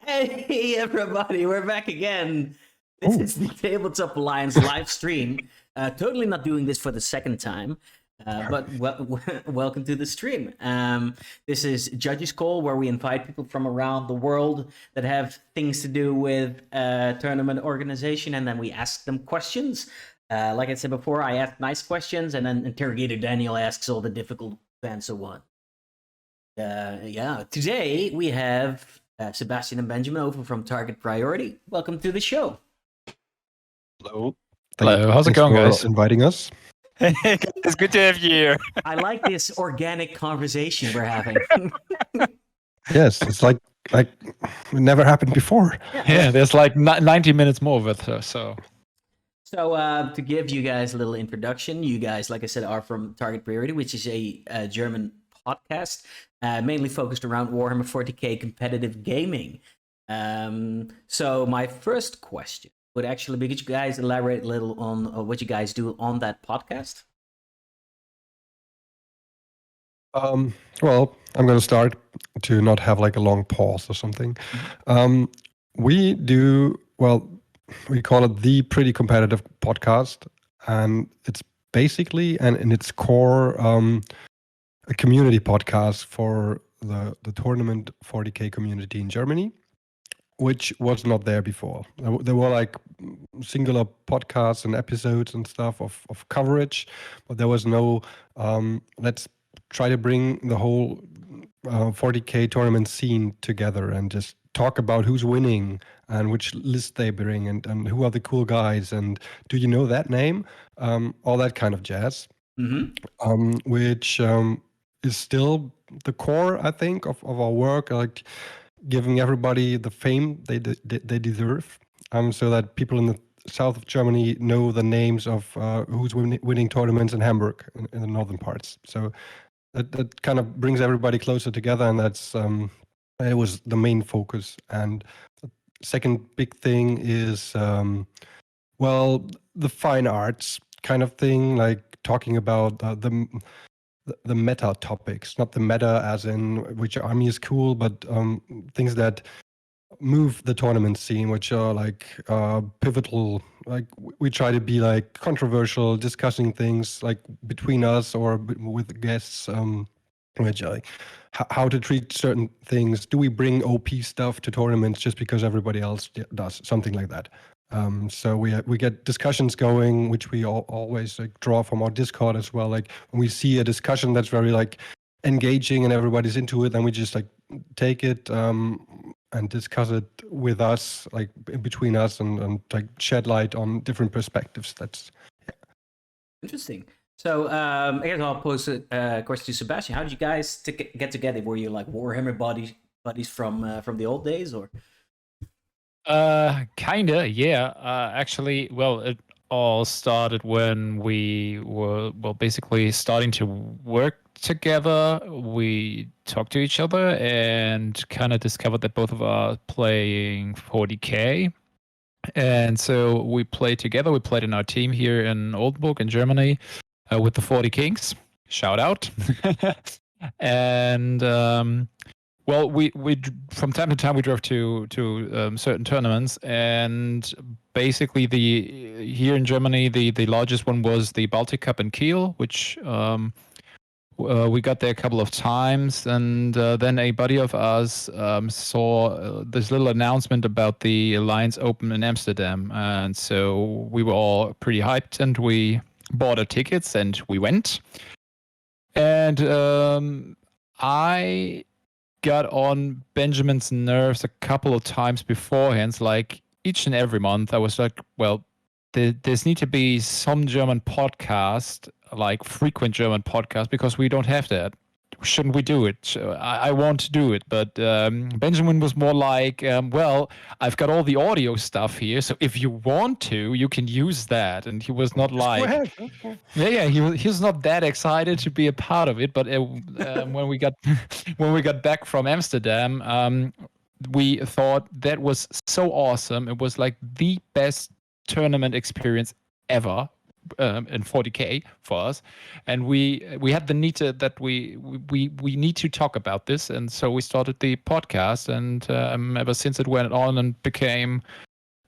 Hey everybody, we're back again. This is the Tabletop Alliance live stream. Totally not doing this for the second time, but welcome to the stream. This is Judges Call, where we invite people from around the world that have things to do with tournament organization, and then we ask them questions. Like I said before, I ask nice questions, and then Interrogator Daniel asks all the difficult and so on. Today we have Sebastian and Benjamin over from Target Priority. Welcome to the show. Hello. Hello. How's it going, guys? Inviting us. It's good to have you here. I like this organic conversation we're having. Yes, it's like it never happened before. Yeah, there's like 90 minutes more with her. So to give you guys a little introduction, you guys, like I said, are from Target Priority, which is a German podcast, mainly focused around Warhammer 40k competitive gaming. So my first question would actually be, could you guys elaborate a little on what you guys do on that podcast? Well, I'm going to start to not have like a long pause or something. We call it the Pretty Competitive Podcast, and it's basically, and in its core, a community podcast for the tournament 40k community in Germany, which was not there before. There were like singular podcasts and episodes and stuff of coverage, but there was no let's try to bring the whole 40k tournament scene together and just talk about who's winning and which list they bring and who are the cool guys and do you know that name, all that kind of jazz. Which is still the core, I think, of our work, like giving everybody the fame they deserve, so that people in the south of Germany know the names of who's winning tournaments in Hamburg in the northern parts. So that kind of brings everybody closer together, and that's it was the main focus. And the second big thing is the fine arts kind of thing, like talking about the meta topics, not the meta as in which army is cool, but things that move the tournament scene, which are like pivotal. Like we try to be like controversial, discussing things like between us or with guests, which like how to treat certain things. Do we bring OP stuff to tournaments just because everybody else does? Something like that. So we get discussions going, which we always like draw from our Discord as well. Like when we see a discussion that's very like engaging and everybody's into it, then we just like take it and discuss it with us, like between us, and like shed light on different perspectives. That's interesting. So I guess I'll pose a question to Sebastian. How did you guys get together? Were you like Warhammer buddies from the old days, or? Kinda, yeah. Actually, well, it all started when we were basically starting to work together. We talked to each other and kind of discovered that both of us playing 40k, and so we played together. We played in our team here in Oldenburg in Germany with the 40 Kings. Shout out. And well, we from time to time we drove to certain tournaments, and basically here in Germany the largest one was the Baltic Cup in Kiel, which we got there a couple of times, and then a buddy of ours saw this little announcement about the Alliance Open in Amsterdam, and so we were all pretty hyped, and we bought our tickets and we went, and I got on Benjamin's nerves a couple of times beforehand. Like each and every month I was like, well, there's need to be some German podcast, like frequent German podcast, because we don't have that. Shouldn't we do it? So I want to do it, but Benjamin was more like, well, I've got all the audio stuff here, so if you want to, you can use that. And he was not like, he was not that excited to be a part of it. But when we got back from Amsterdam, we thought that was so awesome. It was like the best tournament experience ever. in 40K for us, and we had the need that we need to talk about this, and so we started the podcast, and ever since it went on and became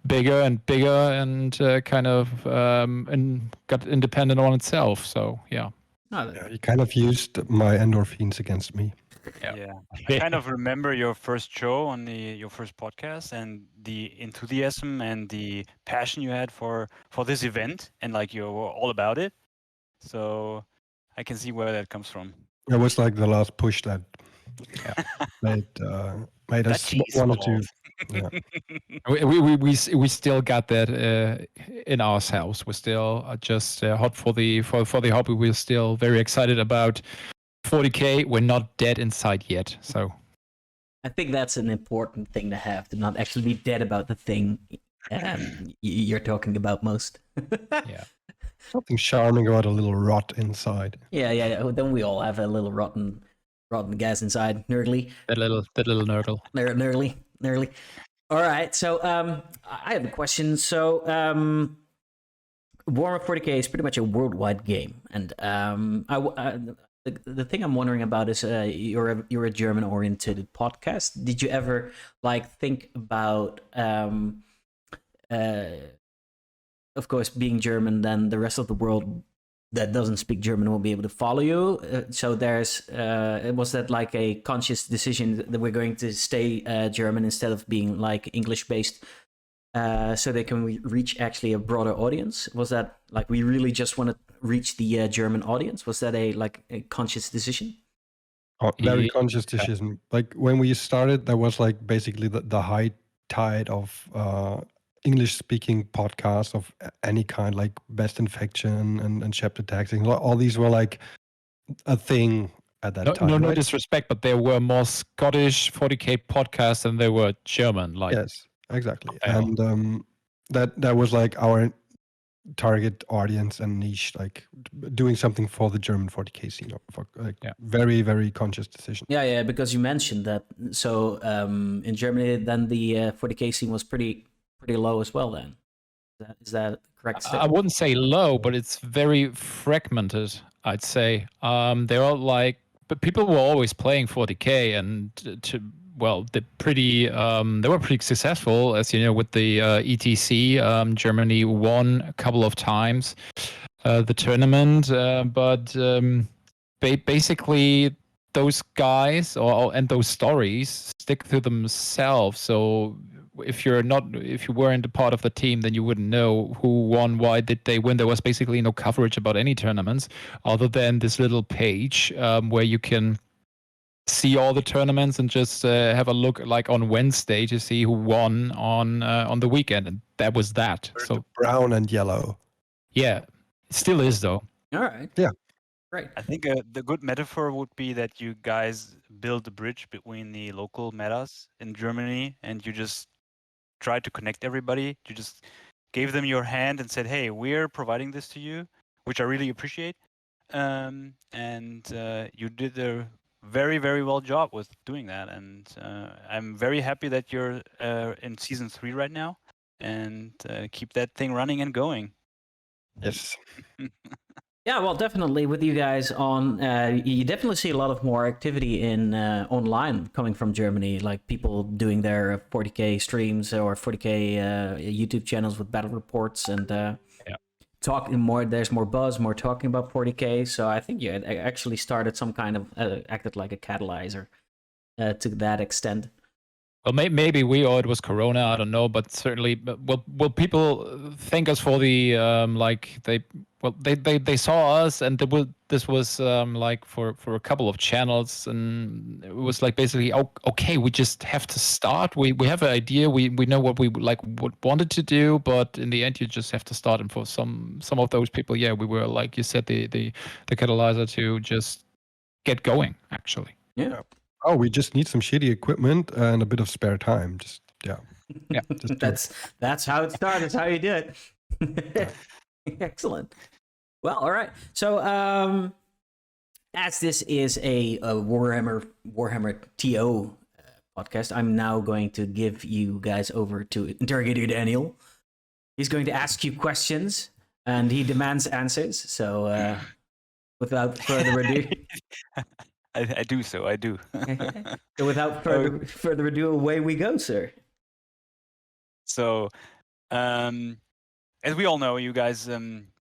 bigger and bigger, and kind of and got independent on itself. So yeah. Yeah, you kind of used my endorphins against me. Yeah. I kind of remember your first show on your first podcast, and the enthusiasm and the passion you had for this event, and like you were all about it. So I can see where that comes from. It was like the last push that made us wanted to. Yeah. We still got that in ourselves. We're still just hot for the hobby. We're still very excited about 40K. We're not dead inside yet. So I think that's an important thing to have, to not actually be dead about the thing you're talking about most. yeah. Something charming about a little rot inside. Yeah. Then we all have a little rotten gas inside. Nerdly. That little nerdle. Nerdly. All right. So I have a question. So Warhammer 40K is pretty much a worldwide game, and the thing I'm wondering about is you're a German-oriented podcast. Did you ever think about of course, being German, then the rest of the world that doesn't speak German won't be able to follow you. So was that like a conscious decision that we're going to stay German instead of being English-based, so they can reach actually a broader audience? Was that we really just want to reach the German audience? Was that a conscious decision? Oh, very conscious decision. Like when we started, there was basically the high tide of English-speaking podcasts of any kind, like Best Infection and Chapter Taxing. All these were a thing at that time. No right? disrespect, but there were more Scottish 40K podcasts than there were German. Yes, exactly. And that was our target audience and niche, doing something for the German 40K scene. Very, very conscious decision. Yeah, because you mentioned that. So in Germany, then the 40K scene was pretty low as well. Then is that correct? I wouldn't say low, but it's very fragmented, I'd say. They are but people were always playing 40K, and they were pretty successful, as you know, with the ETC. Germany won a couple of times the tournament, but basically those guys and those stories stick to themselves. So if you weren't a part of the team, then you wouldn't know who won, why did they win. There was basically no coverage about any tournaments other than this little page where you can see all the tournaments and just have a look on Wednesday to see who won on the weekend, and that was that. So brown and yellow. Yeah, it still is though. All right. Yeah. Right. I think the good metaphor would be that you guys build a bridge between the local metas in Germany, and you just tried to connect everybody. You just gave them your hand and said, "Hey, we're providing this to you," which I really appreciate. And you did a very, very well job with doing that. And I'm very happy that you're in season 3 right now, and keep that thing running and going. Yes. Yeah, well, definitely with you guys on, you definitely see a lot of more activity in online coming from Germany, like people doing their 40K streams or 40K YouTube channels with battle reports and talking more. There's more buzz, more talking about 40K. So I think you actually started some kind of acted like a catalyzer to that extent. Well, maybe it was Corona. I don't know, but certainly, will people thank us for the they saw us, and this was for a couple of channels, and it was basically okay. We just have to start. We have an idea. We know what we wanted to do, but in the end, you just have to start. And for some of those people, yeah, we were like you said, the catalyzer to just get going. Actually, yeah. Oh, we just need some shitty equipment and a bit of spare time. Just that's how it started. That's how you do it. Excellent. Well, all right. So, as this is a Warhammer TO podcast, I'm now going to give you guys over to Interrogator Daniel. He's going to ask you questions. and he demands answers. So without further ado, I do so. I do. so without further ado, away we go, sir. So, as we all know, you guys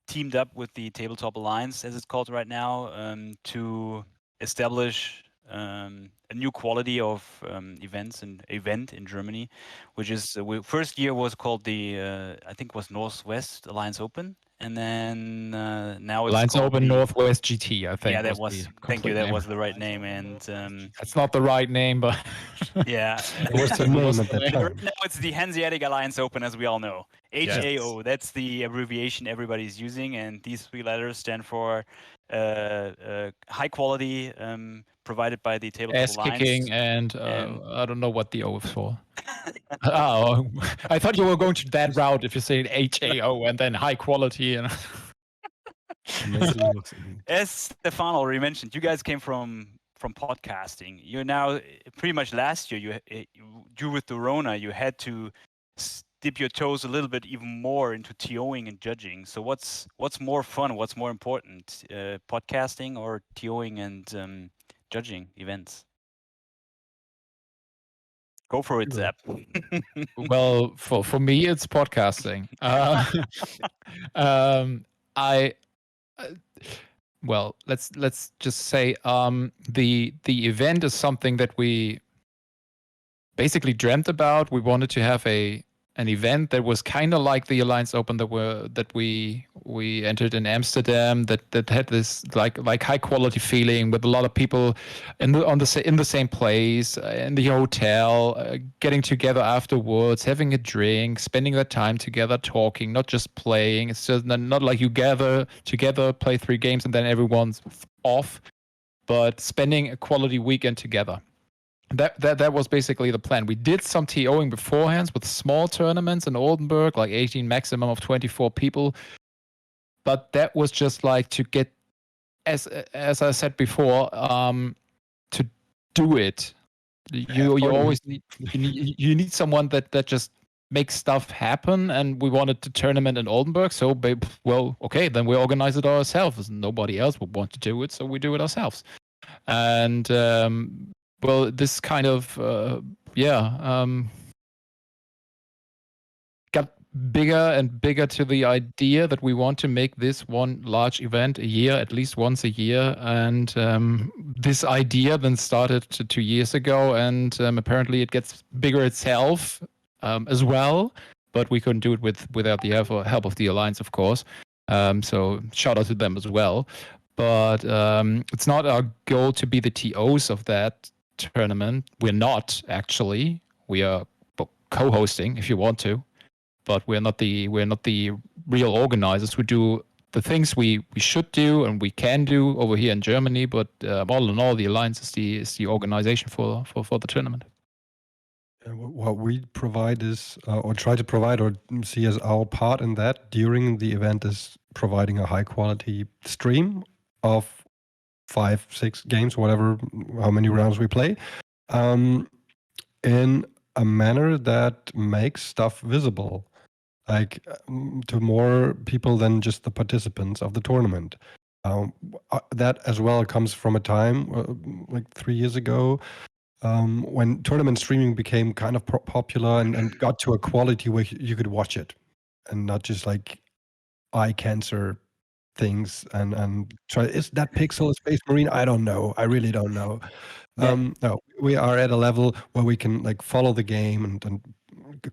teamed up with the Tabletop Alliance, as it's called right now, to establish a new quality of event in Germany, which is first year was called the I think it was Northwest Alliance Open, and then now it's Alliance called Open the, Northwest GT, I think. yeah, that was the thank you, complete that name. was the right name, and That's not the right name, but yeah, It was the name at that time. right now it's the Hanseatic Alliance Open, as we all know. Yes. HAO, that's the abbreviation everybody's using, and these three letters stand for high quality provided by the Tabletop ass Alliance. kicking and and- I don't know what the O is for. Oh, I thought you were going to that route if you're saying HAO and then high quality and As Stefan already mentioned, you guys came from podcasting. You're now pretty much last year. You due with the Rona, you had to dip your toes a little bit even more into TOing and judging. So what's more fun? What's more important, podcasting or TOing and judging events? Go for it, Zap. well, for me it's podcasting. I well, let's just say the event is something that we basically dreamt about. We wanted to have an event that was kind of like the Alliance Open that we entered in Amsterdam, that had this like high quality feeling with a lot of people in the same place, in the hotel, getting together afterwards, having a drink, spending that time together, talking, not just playing. It's just not like you gather together, play 3 games, and then everyone's off, but spending a quality weekend together. That was basically the plan. We did some TOing beforehand with small tournaments in Oldenburg, like 18, maximum of 24 people. But that was just like to get, as I said before, to do it. You always need someone that just makes stuff happen. And we wanted to tournament in Oldenburg, so well, okay, then we organize it ourselves. Nobody else would want to do it, so we do it ourselves. And well, this kind of got bigger and bigger to the idea that we want to make this one large event a year, at least once a year. And this idea then started 2 years ago, and apparently it gets bigger itself as well. But we couldn't do it without the help of the Alliance, of course. So shout out to them as well. But it's not our goal to be the TOs of that tournament. We're not, actually. We are co-hosting if you want to, but we're not the real organizers. We do the things we should do and we can do over here in Germany, but all in all, the Alliance is the organization for the tournament. What we provide is, or try to provide, or see as our part in that during the event, is providing a high quality stream of 5, 6 games, whatever, how many rounds we play, in a manner that makes stuff visible, like to more people than just the participants of the tournament. That as well comes from a time like 3 years ago, when tournament streaming became kind of popular and got to a quality where you could watch it and not just like eye cancer things and try, is that Pixel a Space Marine? I don't know. I really don't know. No, we are at a level where we can like follow the game and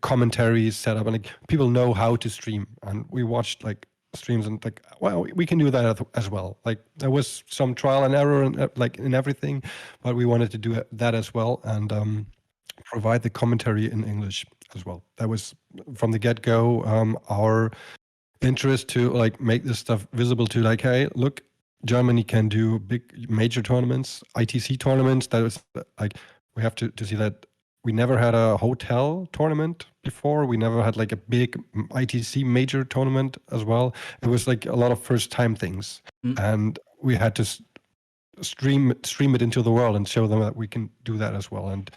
commentaries set up, and like people know how to stream, and we watched like streams and like, well, we can do that as well. Like there was some trial and error and like in everything, but we wanted to do that as well and provide the commentary in English as well. That was from the get-go our interest to like make this stuff visible to like, hey, look, Germany can do big major tournaments, ITC tournaments. That was like, we have to see that we never had a hotel tournament before. We never had like a big ITC major tournament as well. It was like a lot of first time things, and we had to stream it into the world and show them that we can do that as well. And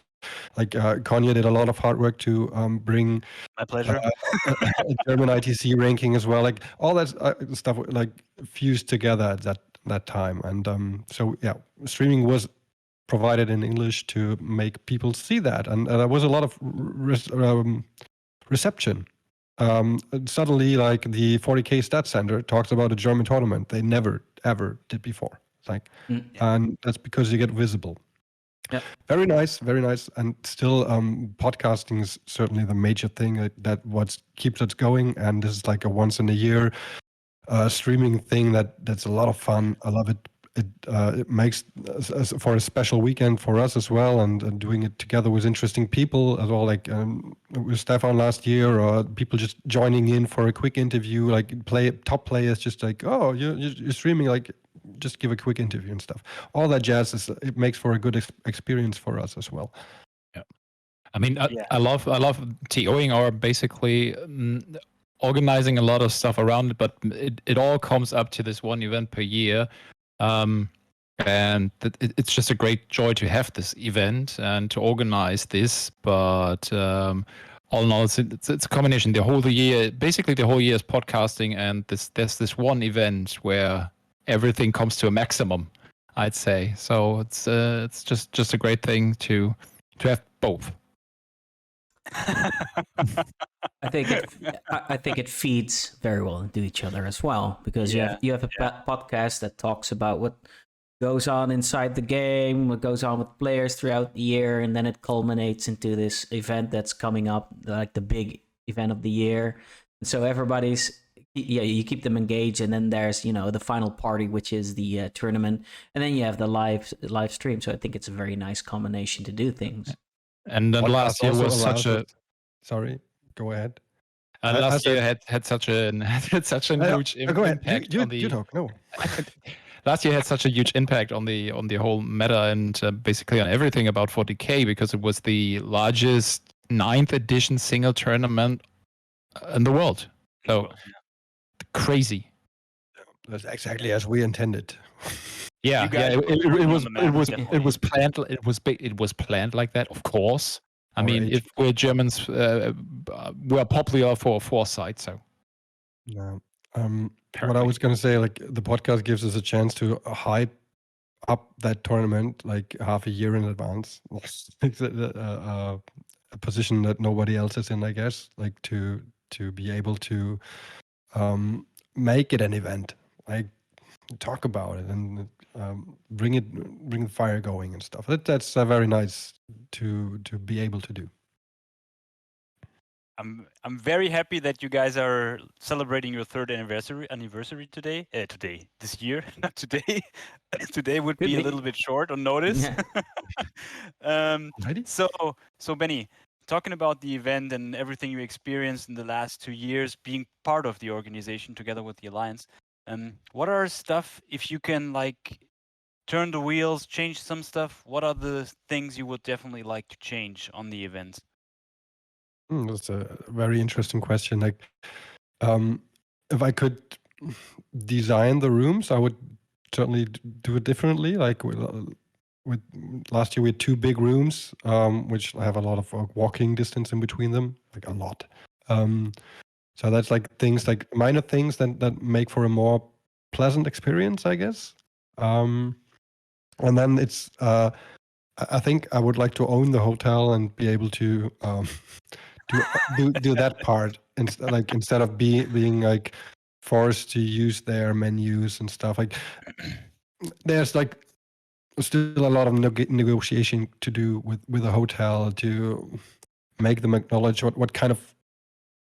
Like Konya did a lot of hard work to bring My pleasure. a German ITC ranking as well. Like all that stuff like fused together at that time. And so yeah, streaming was provided in English to make people see that, and there was a lot of reception. Suddenly, like the 40K Stat Center talks about a German tournament they never ever did before. It's like, and that's because you get visible. Yeah. Very nice, very nice. And still, podcasting is certainly the major thing that what keeps us going. And this is like a once in a year streaming thing that's a lot of fun. I love it. It makes for a special weekend for us as well, and doing it together with interesting people as well, like with Stefan last year, or people just joining in for a quick interview, like top players just like, oh, you're streaming, like just give a quick interview and stuff. All that jazz it makes for a good experience for us as well. Yeah, I mean, I love TOing or basically organizing a lot of stuff around it, but it all comes up to this one event per year. And it's just a great joy to have this event and to organize this. But all in all, it's a combination. The whole year is podcasting, and there's this one event where everything comes to a maximum, I'd say. So it's just a great thing to have both. I think it feeds very well into each other as well, because you have a podcast that talks about what goes on inside the game, what goes on with players throughout the year, and then it culminates into this event that's coming up, like the big event of the year. And so you keep them engaged, and then there's the final party, which is the tournament, and then you have the live stream. So I think it's a very nice combination to do things. And then last year was such a sorry. Go ahead. Last year had such a huge impact on the. You talk. No. Last year had such a huge impact on the whole meta and basically on everything about 40K, because it was the largest 9th edition single tournament in the world. So crazy. That's exactly as we intended. Yeah. It was planned like that, of course. I mean, if we're Germans, we're popular for foresight. So, yeah. What I was going to say, like the podcast gives us a chance to hype up that tournament like half a year in advance. It's a position that nobody else is in, I guess. Like to be able to make it an event, like talk about it and bring the fire going and stuff. That's very nice to be able to do. I'm very happy that you guys are celebrating your 3rd anniversary today. This year, not today. Today would be a little bit short on notice. So Benny, talking about the event and everything you experienced in the last 2 years, being part of the organization together with the Alliance, what are stuff, if you can like turn the wheels, change some stuff, what are the things you would definitely like to change on the event? That's a very interesting question. Like, if I could design the rooms, I would certainly do it differently. Like with last year, we had 2 big rooms, which have a lot of walking distance in between them, like a lot. So that's like things, like minor things that make for a more pleasant experience, I guess. And then it's, I think I would like to own the hotel and be able to do that part instead of being like forced to use their menus and stuff. Like there's like still a lot of negotiation to do with a hotel to make them acknowledge what kind of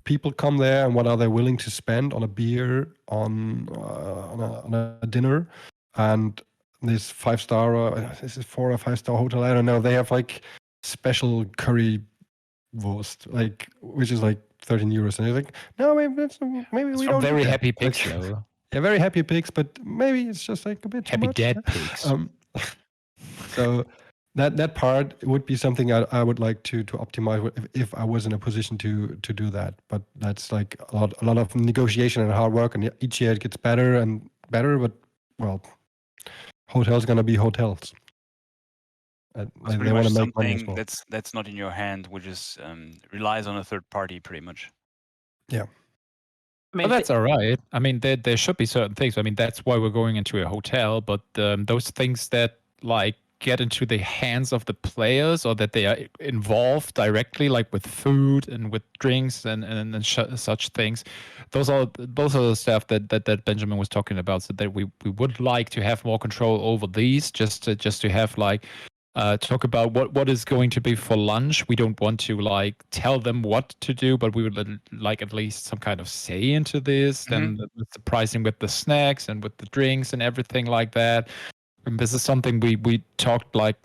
people come there and what are they willing to spend on a beer, on a dinner. And this 5-star, this is 4 or 5-star hotel, I don't know, they have like special curry wurst, like, which is like 13 euros. And it's like, no, maybe we don't. Very happy pigs, though. Yeah, very happy pigs, but maybe it's just like a bit too happy much. Dead pigs. So that part would be something I would like to optimize if I was in a position to do that. But that's like a lot of negotiation and hard work, and each year it gets better and better. But well, hotels gonna be hotels. It's They pretty want much to make money as something well. that's not in your hand, which is relies on a third party pretty much. I But mean, that's all right. I mean, there should be certain things. I mean, that's why we're going into a hotel. But those things that like get into the hands of the players, or that they are involved directly, like with food and with drinks and such things, those are the stuff that Benjamin was talking about. So that we would like to have more control over these, just to have like. Talk about what is going to be for lunch. We don't want to like tell them what to do, but we would like at least some kind of say into this. Then with the pricing with the snacks and with the drinks and everything like that. And this is something we talked like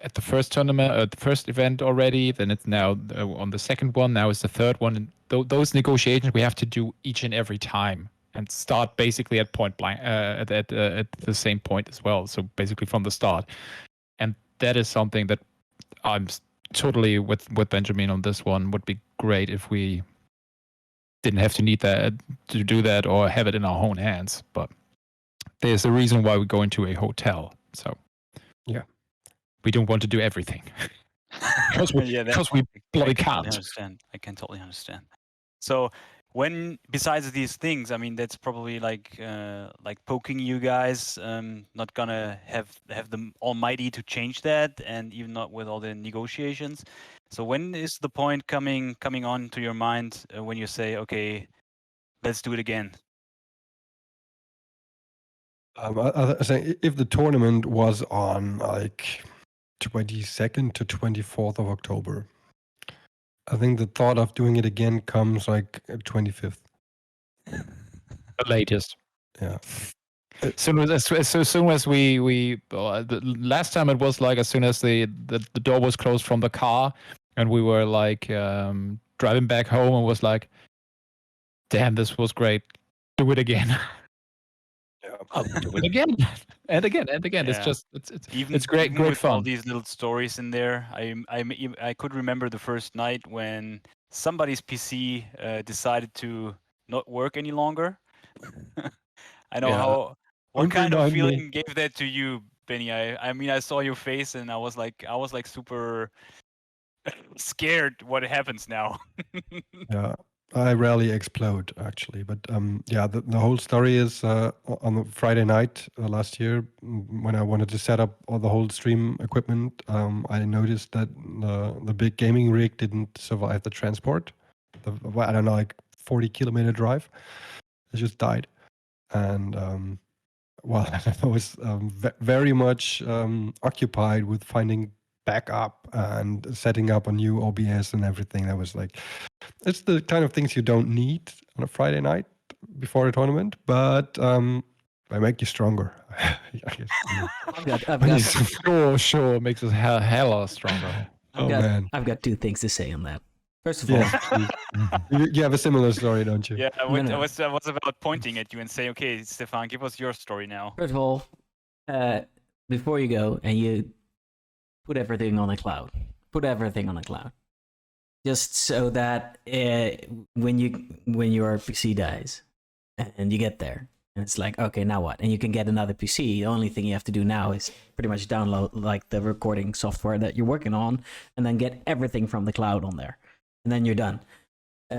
at the first tournament, the first event already. Then it's now on the second one. Now it's the third one. And those negotiations we have to do each and every time, and start basically at point blank at the same point as well. So basically from the start. And that is something that I'm totally with Benjamin on this one. Would be great if we didn't have to need that to do that or have it in our own hands. But there's a reason why we go into a hotel. So Yeah. we don't want to do everything because we bloody can't. I can totally understand. So when besides these things, I mean, that's probably like poking you guys. Not gonna have the almighty to change that, and even not with all the negotiations. So when is the point coming on to your mind when you say, okay, let's do it again? I say if the tournament was on like 22nd to 24th of October, I think the thought of doing it again comes like 25th. The latest. Yeah. As soon as we the last time it was like as soon as the door was closed from the car, and we were like driving back home, and was like, damn, this was great. Do it again. Yeah. I'll do it again and again and again. Yeah. It's just Even great with fun. all these little stories in there. I could remember the first night when somebody's PC decided to not work any longer. I know Yeah. what Don't kind of remind me. feeling gave that to you, Benny? I mean, I saw your face and I was like super scared. What happens now? Yeah. I rarely explode actually, but yeah, the whole story is on the Friday night last year when I wanted to set up all the whole stream equipment. I noticed that the big gaming rig didn't survive the transport. I don't know, like 40-kilometer drive. It just died, and well, I was very much occupied with finding backup and setting up a new OBS and everything. That was like, it's the kind of things you don't need on a Friday night before a tournament, but they make you stronger. I guess. I've got Sure, makes us hella stronger. Man. I've got two things to say on that. First of all, Yeah, you have a similar story, don't you? Yeah, No. I was about pointing at you and say, okay, Stefan, give us your story now. first of all, before you go and you put everything on the cloud, just so that when your PC dies and you get there and it's like, okay, now what? And you can get another PC. The only thing you have to do now is pretty much download like the recording software that you're working on, and then get everything from the cloud on there, and then you're done.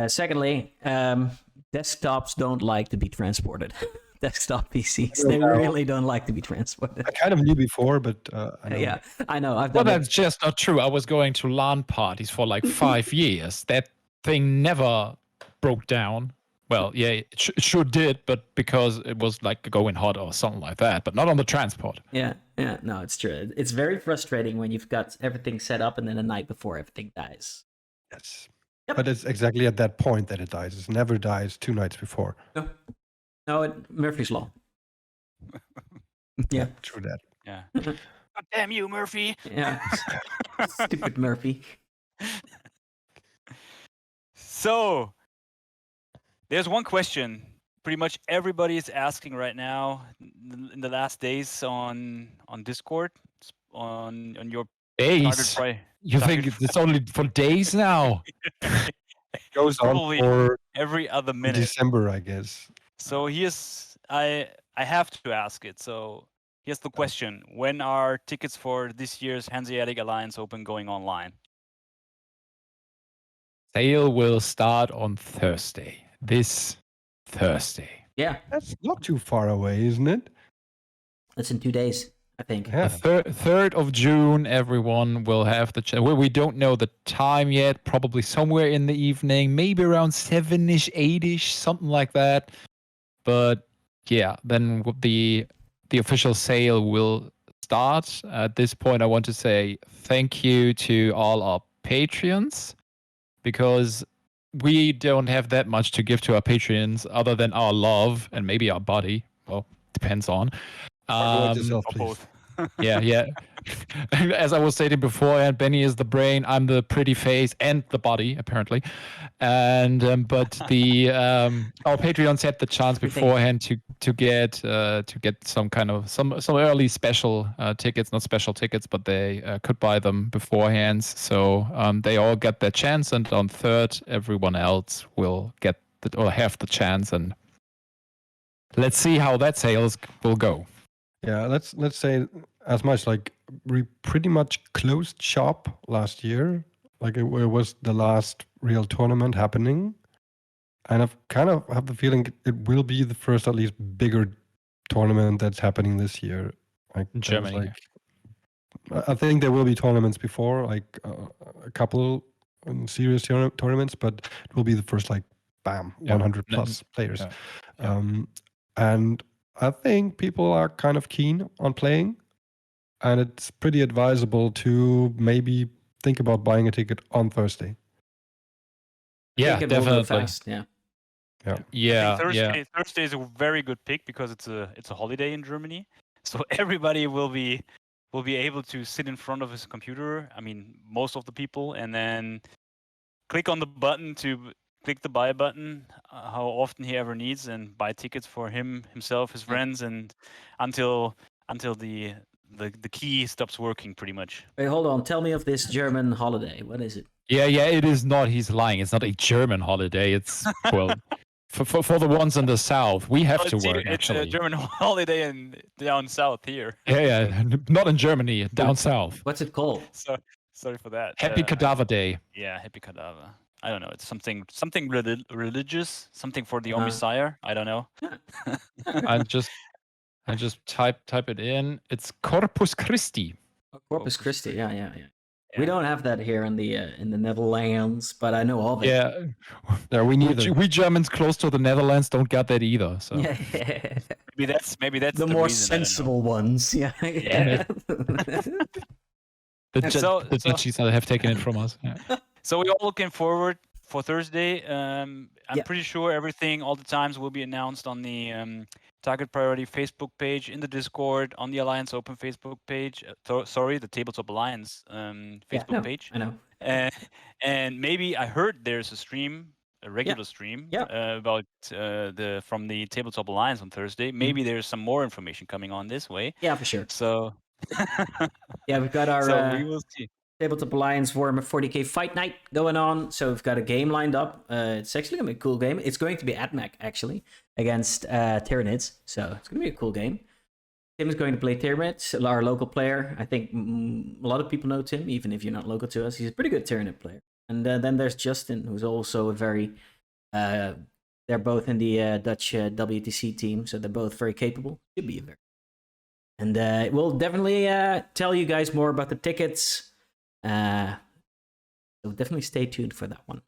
Secondly, desktops don't like to be transported. Desktop PCs, they really don't like to be transported. I kind of knew before, but I know. Yeah, I know. I've Well, done that's just not true. I was going to LAN parties for like 5 years. That thing never broke down. Well, yeah, it sure did, but because it was like going hot or something like that, but not on the transport. Yeah, no, it's true. It's very frustrating when you've got everything set up and then the night before everything dies. Yes. Yep. But it's exactly at that point that it dies. It never dies 2 nights before. No, Murphy's Law. Yeah. True that. Yeah. God damn you, Murphy. Yeah. Stupid Murphy. So, there's one question pretty much everybody is asking right now in the last days on Discord, on your Days? You think it's only for days now? Goes on Probably for every other minute. December, I guess. So I have to ask it. So here's the question: when are tickets for this year's Hanseatic Alliance Open going online? Sale will start on Thursday. This Thursday. Yeah, That's not too far away, isn't it? that's in 2 days, I think. Yeah. The 3rd of June, everyone will have the chance. We don't know the time yet. Probably somewhere in the evening, maybe around 7-ish, 8-ish, something like that. But yeah, then the official sale will start. At this point, I want to say thank you to all our Patreons, because we don't have that much to give to our Patreons other than our love and maybe our body. Well, depends on. Talk about yourself, Or please. both? Yeah. As I was stating before, and Benny is the brain, I'm the pretty face and the body, apparently. And but the our Patreons had the chance Everything. beforehand to get some kind of some early special tickets, not special tickets, but they could buy them beforehand. So they all get their chance, and on 3rd, everyone else will get or have the chance. And let's see how that sales will go. Yeah, let's say as much like we pretty much closed shop last year. Like it was the last real tournament happening, and I've kind of have the feeling it will be the first at least bigger tournament that's happening this year. Like In there's, Germany. like, I think there will be tournaments before, like a couple serious tournaments, but it will be the first like bam, Yeah. 100 plus players. Yeah. And I think people are kind of keen on playing, and it's pretty advisable to maybe think about buying a ticket on Thursday. Yeah, think it will go definitely. fast. Yeah. Yeah, I think yeah. Thursday is a very good pick because it's a holiday in Germany, so everybody will be able to sit in front of his computer. I mean, most of the people, and then click on the button to click the buy button, how often he ever needs, and buy tickets for himself, his friends, and until the key stops working, pretty much. Wait, hold on. Tell me of this German holiday. What is it? Yeah, it is not. He's lying. It's not a German holiday. It's, well, for the ones in the south, we have to work, It's actually. a German holiday down south here. Yeah, not in Germany, down south. What's it called? So sorry for that. Happy Cadaver Day. Yeah, Happy Cadaver. I don't know. It's something religious, something for the Uh-huh. Omnisire. I don't know. I just type it in. It's Corpus Christi. Corpus Christi. Yeah. Yeah. We don't have that here in the Netherlands, but I know of it. Yeah, Yeah, we neither. we Germans close to the Netherlands don't get that either. So Yeah. Maybe that's the the more reason, I don't know. sensible ones. Yeah. Yeah. the So- Dutchies have taken it from us. Yeah. So we're all looking forward for Thursday. I'm Yeah. pretty sure all the times will be announced on the Target Priority Facebook page, in the Discord, on the Alliance Open Facebook page. Sorry, the Tabletop Alliance Facebook no, page. I know. And maybe I heard there's a regular stream Yeah. about from the Tabletop Alliance on Thursday. Maybe there's some more information coming on this way. Yeah, for sure. So Yeah, we've got our so we will see. Tabletop Alliance Warhammer 40k Fight Night going on. So we've got a game lined up. It's actually going to be a cool game. It's going to be at Mac, actually, against Tyranids. So it's going to be a cool game. Tim is going to play Tyranids, our local player. I think a lot of people know Tim, even if you're not local to us. He's a pretty good Tyranid player. And then there's Justin, who's also a very... they're both in the Dutch WTC team, so they're both very capable. Should be very... And we'll definitely tell you guys more about the tickets. So definitely stay tuned for that one.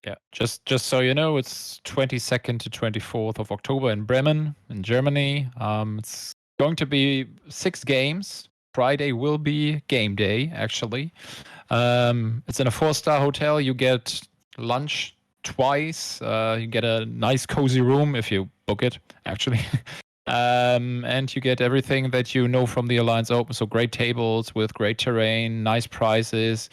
Yeah, just so you know, it's 22nd to 24th of October in Bremen, in Germany. It's going to be 6 games. Friday will be game day, actually. It's in a 4-star hotel. You get lunch twice. You get a nice cozy room if you book it, actually. And you get everything that you know from the Alliance Open. So great tables with great terrain, nice prizes,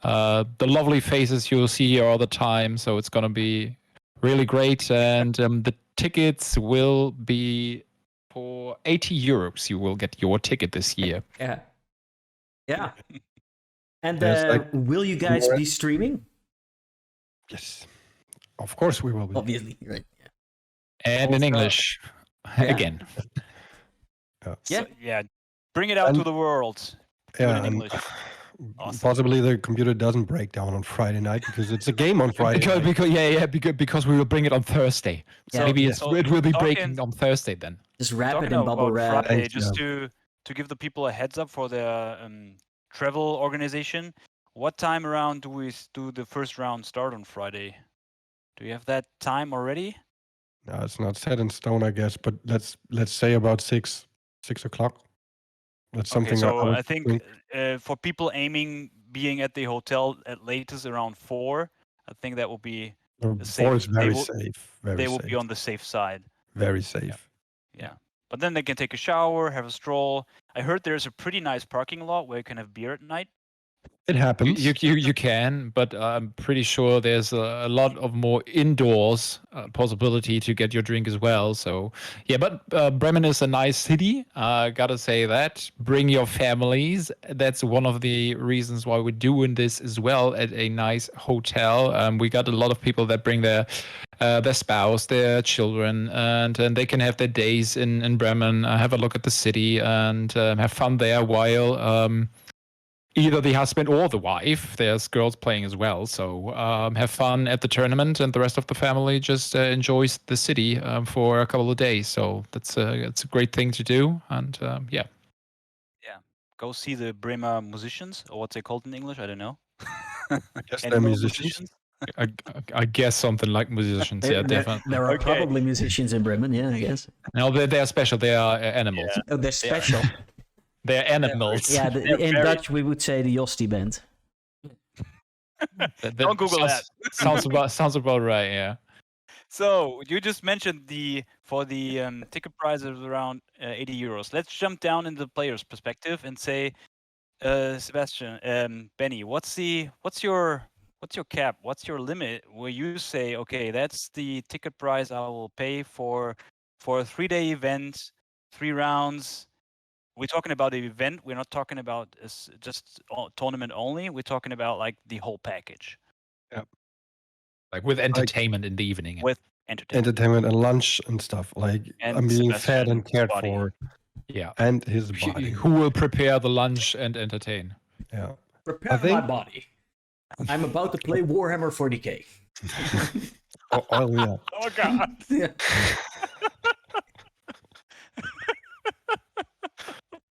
the lovely faces you'll see here all the time. So it's going to be really great. And the tickets will be for 80 euros. You will get your ticket this year. Yeah. Yeah. And Yes, will you guys be streaming? Yes, of course we will be. Obviously, right. Yeah. And in English, again. Yeah. So, yeah. Bring it out to And- the world. Do it in and English. Awesome. possibly the computer doesn't break down on Friday night because it's a game on Friday because, night. because we will bring it on Thursday. So Yeah. maybe So it will be talking- breaking on Thursday then. Just wrap it Talking in bubble about wrap. Friday, Thanks, just to give the people a heads up for the travel organization. What time around do we do the first round start on Friday? Do you have that time already? No, it's not set in stone, I guess, but let's say about 6 o'clock. That's something okay, so would I think for people aiming being at the hotel at latest around 4, I think that will be Four is safe. very They will- safe. Very they will safe. be on the safe side. Very safe. Yeah. But then they can take a shower, have a stroll. I heard there's a pretty nice parking lot where you can have beer at night. It happens. You can, but I'm pretty sure there's a lot of more indoors possibility to get your drink as well. So yeah, but Bremen is a nice city. Gotta say that. Bring your families. That's one of the reasons why we're doing this as well at a nice hotel. We got a lot of people that bring their spouse, their children, and they can have their days in Bremen, have a look at the city, and have fun there while either the husband or the wife. There's girls playing as well, so have fun at the tournament, and the rest of the family just enjoys the city for a couple of days. So it's a great thing to do, and yeah. Go see the Bremer musicians, or what's they called in English? I don't know. I guess they're Animal musicians. I guess something like musicians. There, Yeah, there- definitely. there are Okay. probably musicians in Bremen, yeah, I guess. No, they are special. They are animals. Yeah. Oh, they're special. They are animals. Yeah, They're in very- Dutch we would say the Josti band. Don't Google Sounds about right. Yeah. So you just mentioned for the ticket price is around 80 euros. Let's jump down in the player's perspective and say, Sebastian, Benny, what's your cap? What's your limit where you say, okay, that's the ticket price I will pay for a 3-day event, 3 rounds. We're talking about the event. We're not talking about just tournament only. We're talking about like the whole package Like with entertainment in the evening. with entertainment. Entertainment and lunch and stuff. Like And I'm being fed Sebastian, and cared body. for, Yeah. and his body. Who will prepare the lunch and entertain? Yeah. Prepare I think- my body. I'm about to play Warhammer 40k. Oh yeah. Oh God! Yeah.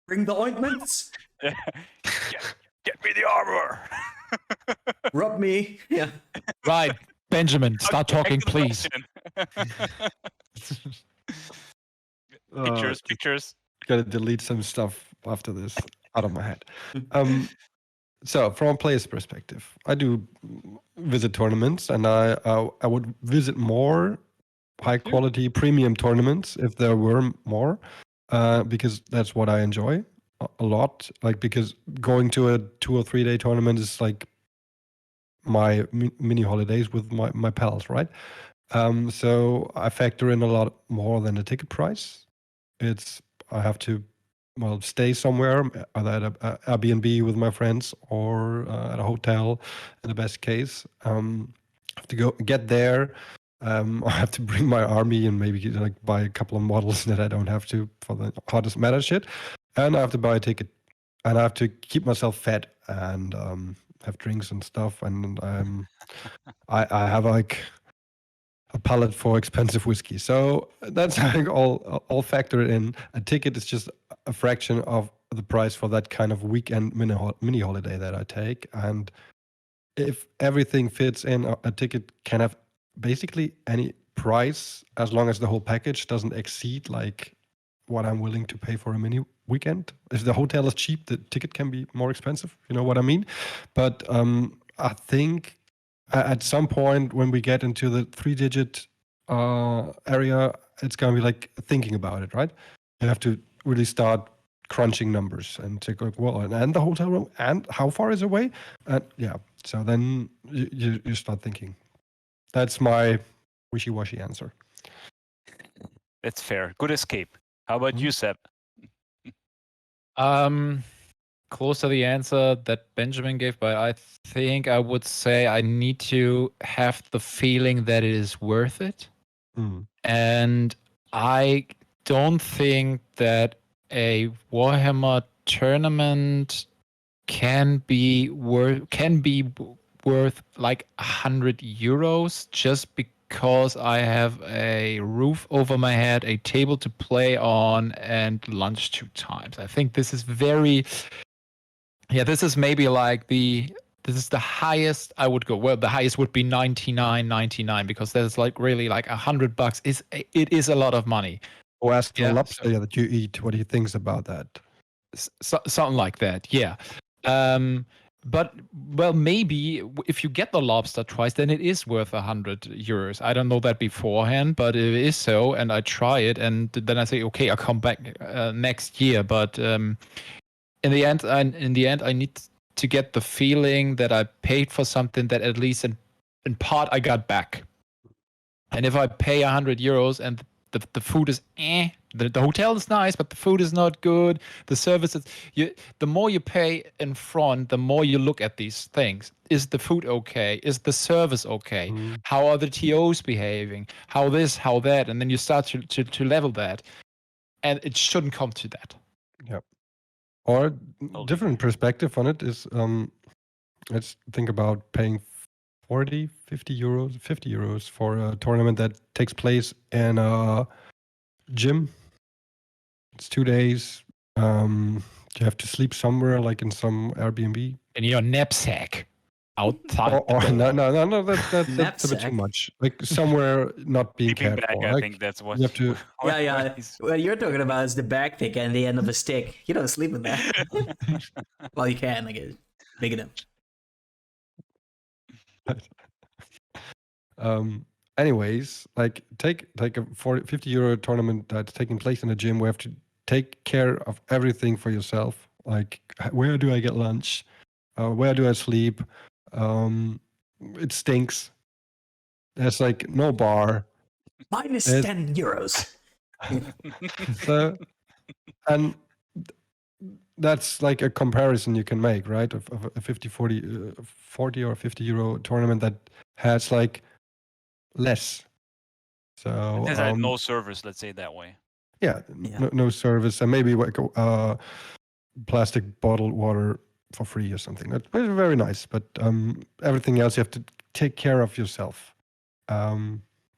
Bring the ointments. Get me the armor. Rub me. Yeah. Right, Benjamin, start talking, Back to the please. question. Pictures. Gotta delete some stuff after this out of my head. So from a player's perspective, I do visit tournaments, and I would visit more high quality premium tournaments if there were more, because that's what I enjoy a lot. Like, because going to a 2 or 3 day tournament is like my mini holidays with my pals, right? So I factor in a lot more than the ticket price. I have to stay somewhere, either at a Airbnb with my friends or at a hotel in the best case. I have to get there. I have to bring my army and maybe like buy a couple of models that I don't have to for the hardest matter shit. And I have to buy a ticket. And I have to keep myself fed and have drinks and stuff. And I have like a palate for expensive whiskey. So that's like all factored in. A ticket is just a fraction of the price for that kind of weekend mini holiday that I take. And if everything fits in, a ticket can have basically any price as long as the whole package doesn't exceed like what I'm willing to pay for a mini weekend. If the hotel is cheap, the ticket can be more expensive. You know what I mean? But I think at some point when we get into the 3-digit area, it's going to be like thinking about it, right? You have to really start crunching numbers and take like, well, and the hotel room, and how far is it away? And yeah, so then you start thinking. That's my wishy-washy answer. That's fair. Good escape. How about you, Seb? Close to the answer that Benjamin gave, but I think I would say I need to have the feeling that it is worth it. And I don't think that a Warhammer tournament can be worth like 100 euros just because I have a roof over my head, a table to play on, and lunch 2 times. I think this is this is maybe like this is the highest I would go. Well, the highest would be 99.99 because there's like really like $100 it is a lot of money. Or ask the Yeah, lobster that you eat what he thinks about that. Something like that, yeah. But well, maybe if you get the lobster twice, then it is worth 100 euros. I don't know that beforehand, but it is so, and I try it, and then I say, okay, I'll come back next year. But in the end, I need to get the feeling that I paid for something that at least in part I got back. And if I pay 100 euros and the food is the hotel is nice, but the food is not good. The service is the more you pay in front, the more you look at these things. Is the food okay? Is the service okay? How are the TOs behaving? How this, how that? And then you start to level that. And it shouldn't come to that. Yep. Or different perspective on it is let's think about paying 40, 50 euros for a tournament that takes place in a gym. It's 2 days. You have to sleep somewhere, like in some Airbnb. In your knapsack outside. No, that's a bit too much. Like somewhere not being cared back, for. I Like, think that's what you have to. Yeah. What you're talking about is the backpack and the end of a stick. You don't sleep in that. Well, you can, I guess. Big enough. Anyways, like take a 50 euro tournament that's taking place in a gym where you have to take care of everything for yourself. Like, where do I get lunch? Where do I sleep? It stinks. There's like no bar. Minus There's- 10 euros. So, and that's like a comparison you can make, right? Of a 40 or 50 euro tournament that has like less. So It has like no service, let's say it that way. yeah, Yeah. no service, and maybe like plastic bottled water for free or something. That's very nice, but everything else you have to take care of yourself.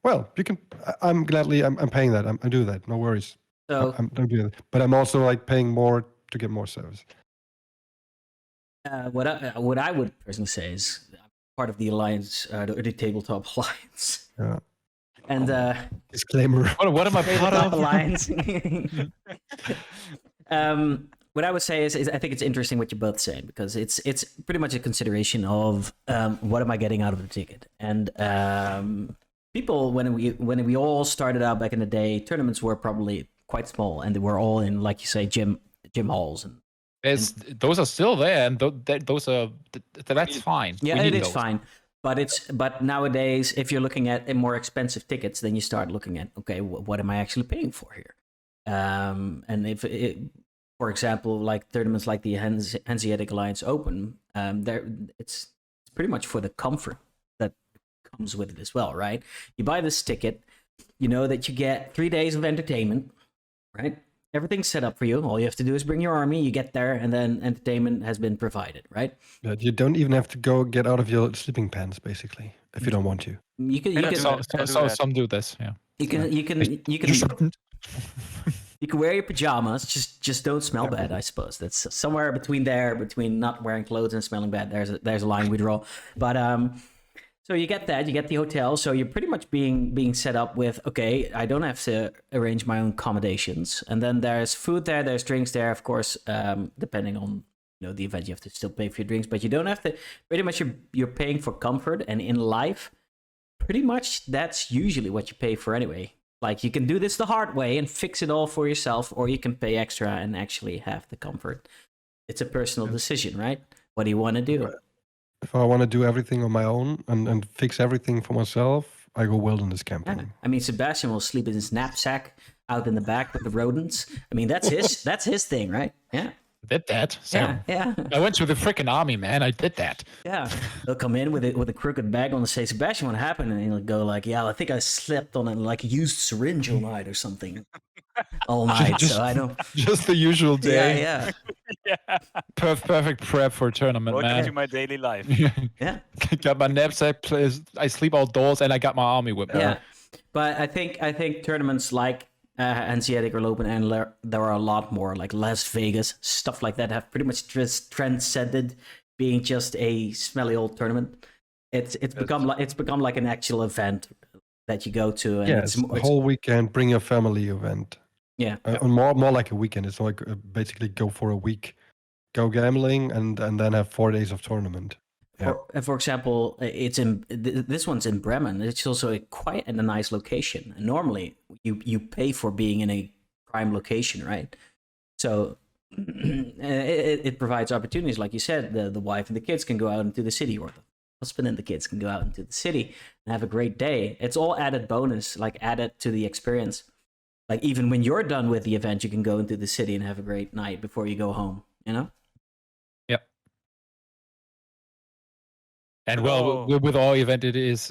Well, you can. I'm paying that. I do that. No worries. So, I'm doing that. But I'm also like paying more to get more service. what I would personally say is I'm part of the alliance, the tabletop alliance, Yeah. and Disclaimer. What am I part tabletop of? alliance. What I would say is I think it's interesting what you're both saying because it's pretty much a consideration of what am I getting out of the ticket, and people when we all started out back in the day, tournaments were probably quite small, and they were all in, like you say, gym halls, and Those are still there, and those are that's fine. yeah, We need it is those. fine. But nowadays, if you're looking at more expensive tickets, then you start looking at, okay, what am I actually paying for here? And if for example, like tournaments like the Hanseatic Alliance Open, it's pretty much for the comfort that comes with it as well, right? You buy this ticket, you know that you get 3 days of entertainment, right? Everything's set up for you. All you have to do is bring your army. You get there, and then entertainment has been provided, right? But you don't even have to go get out of your sleeping pants, basically, if you don't want to. You can Some do this. Yeah. you can wear your pajamas. Just don't smell bad. I suppose that's somewhere between not wearing clothes and smelling bad. There's a line we draw, but so you get that, you get the hotel, so you're pretty much being set up with, okay, I don't have to arrange my own accommodations, and then there's food there, there's drinks there, of course, depending on the event, you have to still pay for your drinks, but you don't have to. Pretty much you're paying for comfort, and in life, pretty much that's usually what you pay for anyway. Like, you can do this the hard way and fix it all for yourself, or you can pay extra and actually have the comfort. It's a personal decision, right? What do you want to do? If I want to do everything on my own and fix everything for myself, I go wilderness camping. Yeah. I mean, Sebastian will sleep in his knapsack out in the back with the rodents. I mean, that's his thing, right? Yeah. Did that? So Yeah. I went to the freaking army, man. I did that. Yeah. They'll come in with a crooked bag on and say, Sebastian, what happened? And he'll go like, yeah, I think I slept on a used syringe all night or something. all night, Just- so I don't. Just the usual day. Yeah, Yeah. Perfect prep for a tournament, Welcome man. to my daily life. yeah. Got my knapsack. I sleep outdoors, and I got my army with me. Yeah, but I think tournaments like Hanseatic Open and there are a lot more like Las Vegas stuff like that have pretty much just transcended being just a smelly old tournament. It's become like an actual event that you go to, and Yeah, it's a whole weekend. Bring your family event. yeah. More like a weekend. It's like basically go for a week, go gambling, and then have 4 days of tournament. Yeah. For example, it's this one's in Bremen. It's also quite a nice location. And normally, you pay for being in a prime location, right? So it provides opportunities, like you said. The wife and the kids can go out into the city, or the husband and the kids can go out into the city and have a great day. It's all added bonus, like added to the experience. Like even when you're done with the event, you can go into the city and have a great night before you go home. You know. Yep. And well, with our event, it is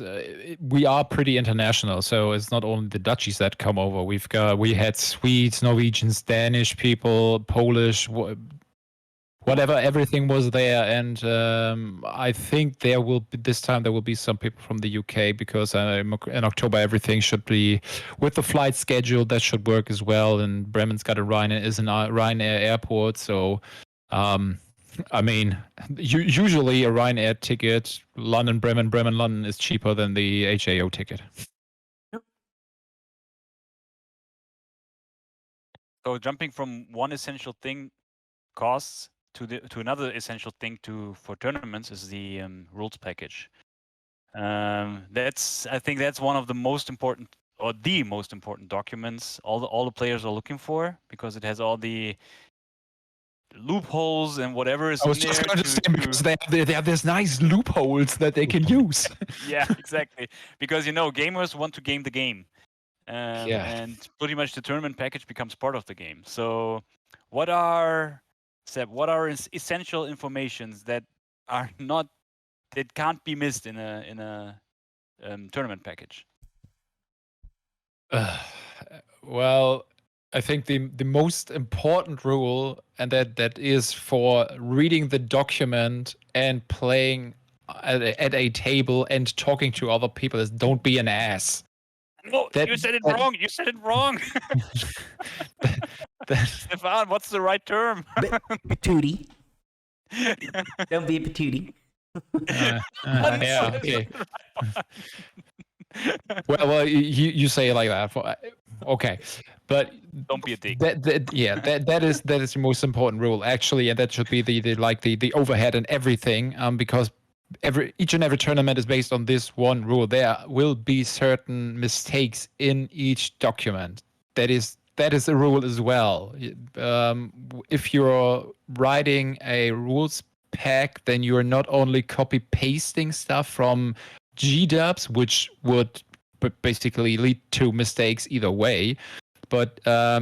we are pretty international. So it's not only the Dutchies that come over. We had Swedes, Norwegians, Danish people, Polish, whatever. Everything was there, and I think this time there will be some people from the UK, because in October everything should be with the flight schedule. That should work as well. And Bremen's got a Ryanair airport, so. I mean, usually a Ryanair ticket, London, Bremen, London is cheaper than the HAO ticket. So jumping from one essential thing, costs, to another essential thing for tournaments is the rules package. I think that's one of the most important, or the most important documents all the players are looking for, because it has all the loopholes and whatever is I was in just there. going to say, because there's nice loopholes that they can use. Yeah, exactly. Because gamers want to game the game, and pretty much the tournament package becomes part of the game. So, what are essential informations that can't be missed in a tournament package? Well, I think the most important rule, and that is for reading the document and playing at a table and talking to other people, is don't be an ass. No, you said it wrong. You said it wrong. Stefan, what's the right term? Patootie. Don't be a patootie. Yeah. Okay. Well, you say it like that. Okay, but don't be a dick. That is the most important rule, actually, and that should be the overhead and everything. Because each and every tournament is based on this one rule. There will be certain mistakes in each document. That is a rule as well. If you're writing a rules pack, then you are not only copy pasting stuff from GDubs, which would basically lead to mistakes either way, but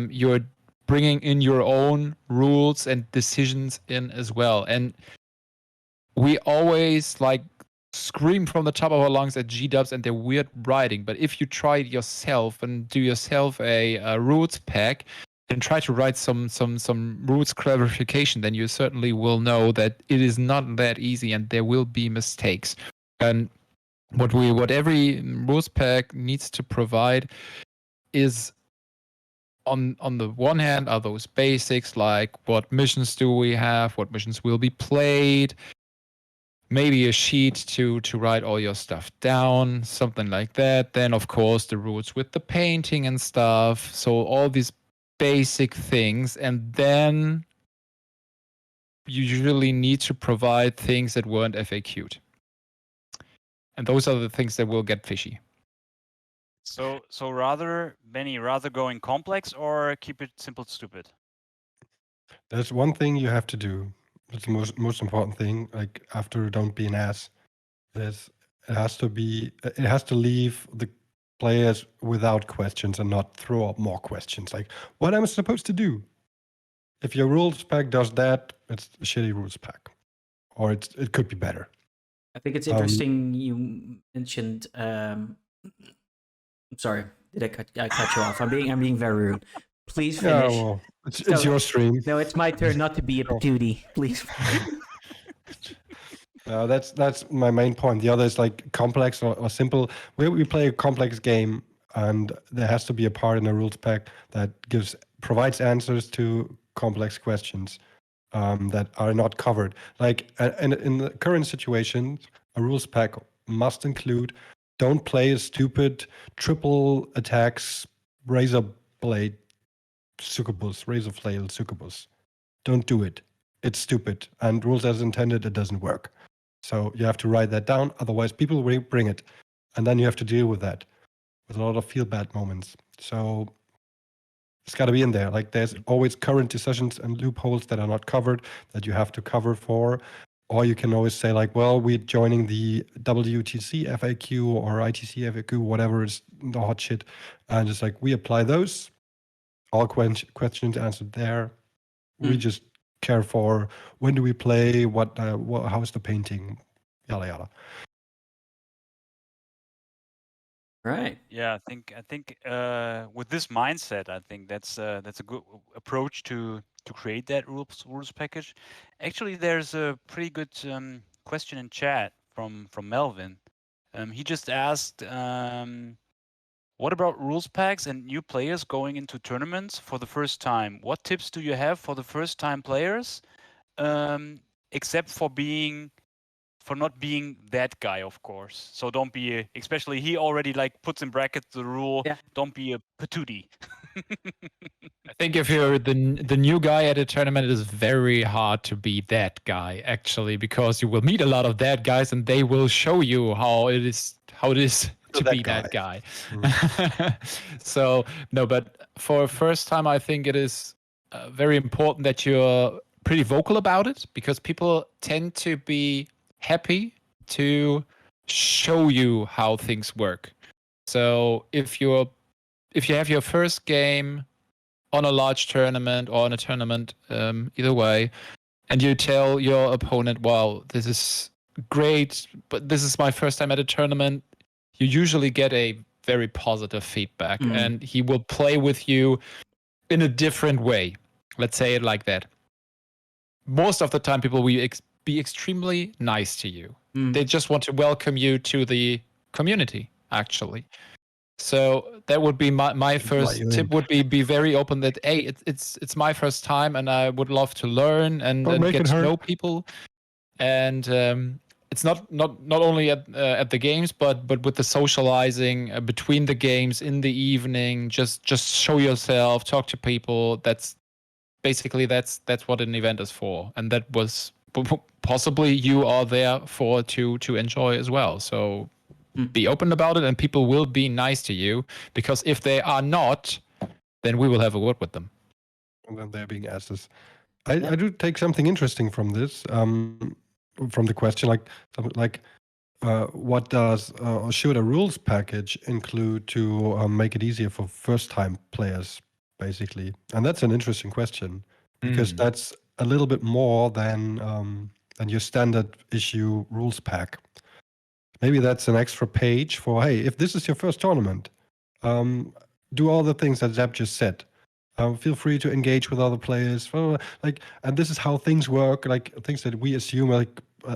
you're bringing in your own rules and decisions in as well. And we always scream from the top of our lungs at GDubs and their weird writing, but if you try it yourself and do yourself a rules pack and try to write some rules clarification, then you certainly will know that it is not that easy and there will be mistakes. And what every rules pack needs to provide is, on the one hand, are those basics, like what missions do we have, what missions will be played, maybe a sheet to write all your stuff down, something like that. Then, of course, the rules with the painting and stuff. So all these basic things, and then you usually need to provide things that weren't FAQ'd. And those are the things that will get fishy. So rather going complex or keep it simple, stupid? There's one thing you have to do. It's the most important thing. Like, after don't be an ass. It has to leave the players without questions and not throw up more questions. Like, what am I supposed to do? If your rules pack does that, it's a shitty rules pack, or it could be better. I think it's interesting you mentioned. I'm sorry, did I cut you off? I'm being very rude. Please Yeah, finish. well, it's So- your stream. No, it's my turn not to be a patootie. Please. That's my main point. The other is like complex or simple. We play a complex game, and there has to be a part in the rules pack that provides answers to complex questions that are not covered. Like in the current situation, a rules pack must include: don't play a stupid triple attacks razor blade succubus, razor flail succubus. Don't do it. It's stupid, and rules as intended, it doesn't work. So you have to write that down. Otherwise, people will bring it, and then you have to deal with that, with a lot of feel bad moments. So it's got to be in there. Like there's always current decisions and loopholes that are not covered that you have to cover for. Or you can always say like, well, we're joining the WTC FAQ or ITC FAQ, whatever is the hot shit, and just like we apply those. All questions answered there. We just care for when do we play, how's the painting, yada yada. Right. Yeah, I think with this mindset, I think that's a good approach to create that rules package. Actually, there's a pretty good question in chat from Melvin. He just asked, what about rules packs and new players going into tournaments for the first time? What tips do you have for the first time players, except for not being that guy, of course. So don't be especially he already like puts in brackets the rule. Yeah. Don't be a patootie. I think if you're the new guy at a tournament, it is very hard to be that guy actually, because you will meet a lot of that guys, and they will show you how it is to that be guy. that guy. So no, but for first time, I think it is very important that you're pretty vocal about it, because people tend to be happy to show you how things work. So if you have your first game on a large tournament or on a tournament, either way, and you tell your opponent, well, this is great, but this is my first time at a tournament, you usually get a very positive feedback, and he will play with you in a different way. Let's say it like that. Most of the time, people will be extremely nice to you. They just want to welcome you to the community, actually. So that would be my first tip. Would be very open that, hey, it's my first time, and I would love to learn and get to know people. And it's not only at the games, but with the socializing between the games in the evening. Just show yourself, talk to people. That's what an event is for, and that was possibly you are there for to enjoy as well. So be open about it, and people will be nice to you, because if they are not, then we will have a word with them. And then they're being asses. I do take something interesting from this, from the question, what does or should a rules package include to make it easier for first-time players, basically? And that's an interesting question, because that's a little bit more than your standard issue rules pack. Maybe that's an extra page for, hey, if this is your first tournament, do all the things that Zeb just said. Feel free to engage with other players. And this is how things work, like things that we assume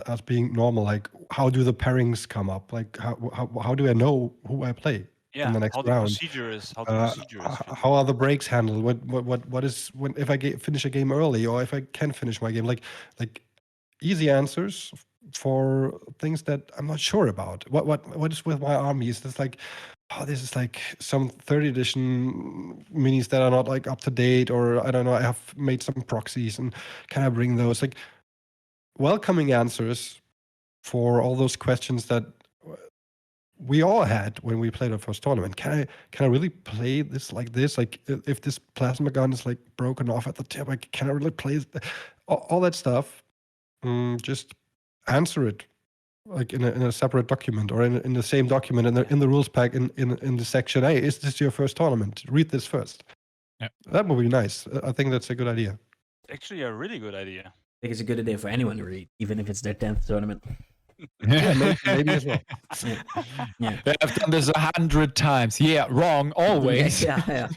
as being normal. Like, how do the pairings come up? Like, how do I know who I play in the next round? How the procedure is. How are the breaks handled? What is if I finish a game early, or if I can finish my game? Like easy answers for things that I'm not sure about. What is with my army? Is this like, oh, this is like some 3rd edition minis that are not like up to date, or I don't know, I have made some proxies, and can I bring those? Like welcoming answers for all those questions that we all had when we played our first tournament. Can I really play this like this? Like if this plasma gun is like broken off at the tip, like can I really play all that stuff? Just answer it like in a separate document, or in the same document in the rules pack in the section. Hey, is this your first tournament? Read this first. Yeah. That would be nice. I think that's a good idea. Actually, a really good idea. I think it's a good idea for anyone to read, even if it's their 10th tournament. Yeah, maybe as well. Yeah. I've done this 100 times. Yeah, wrong always. Yeah.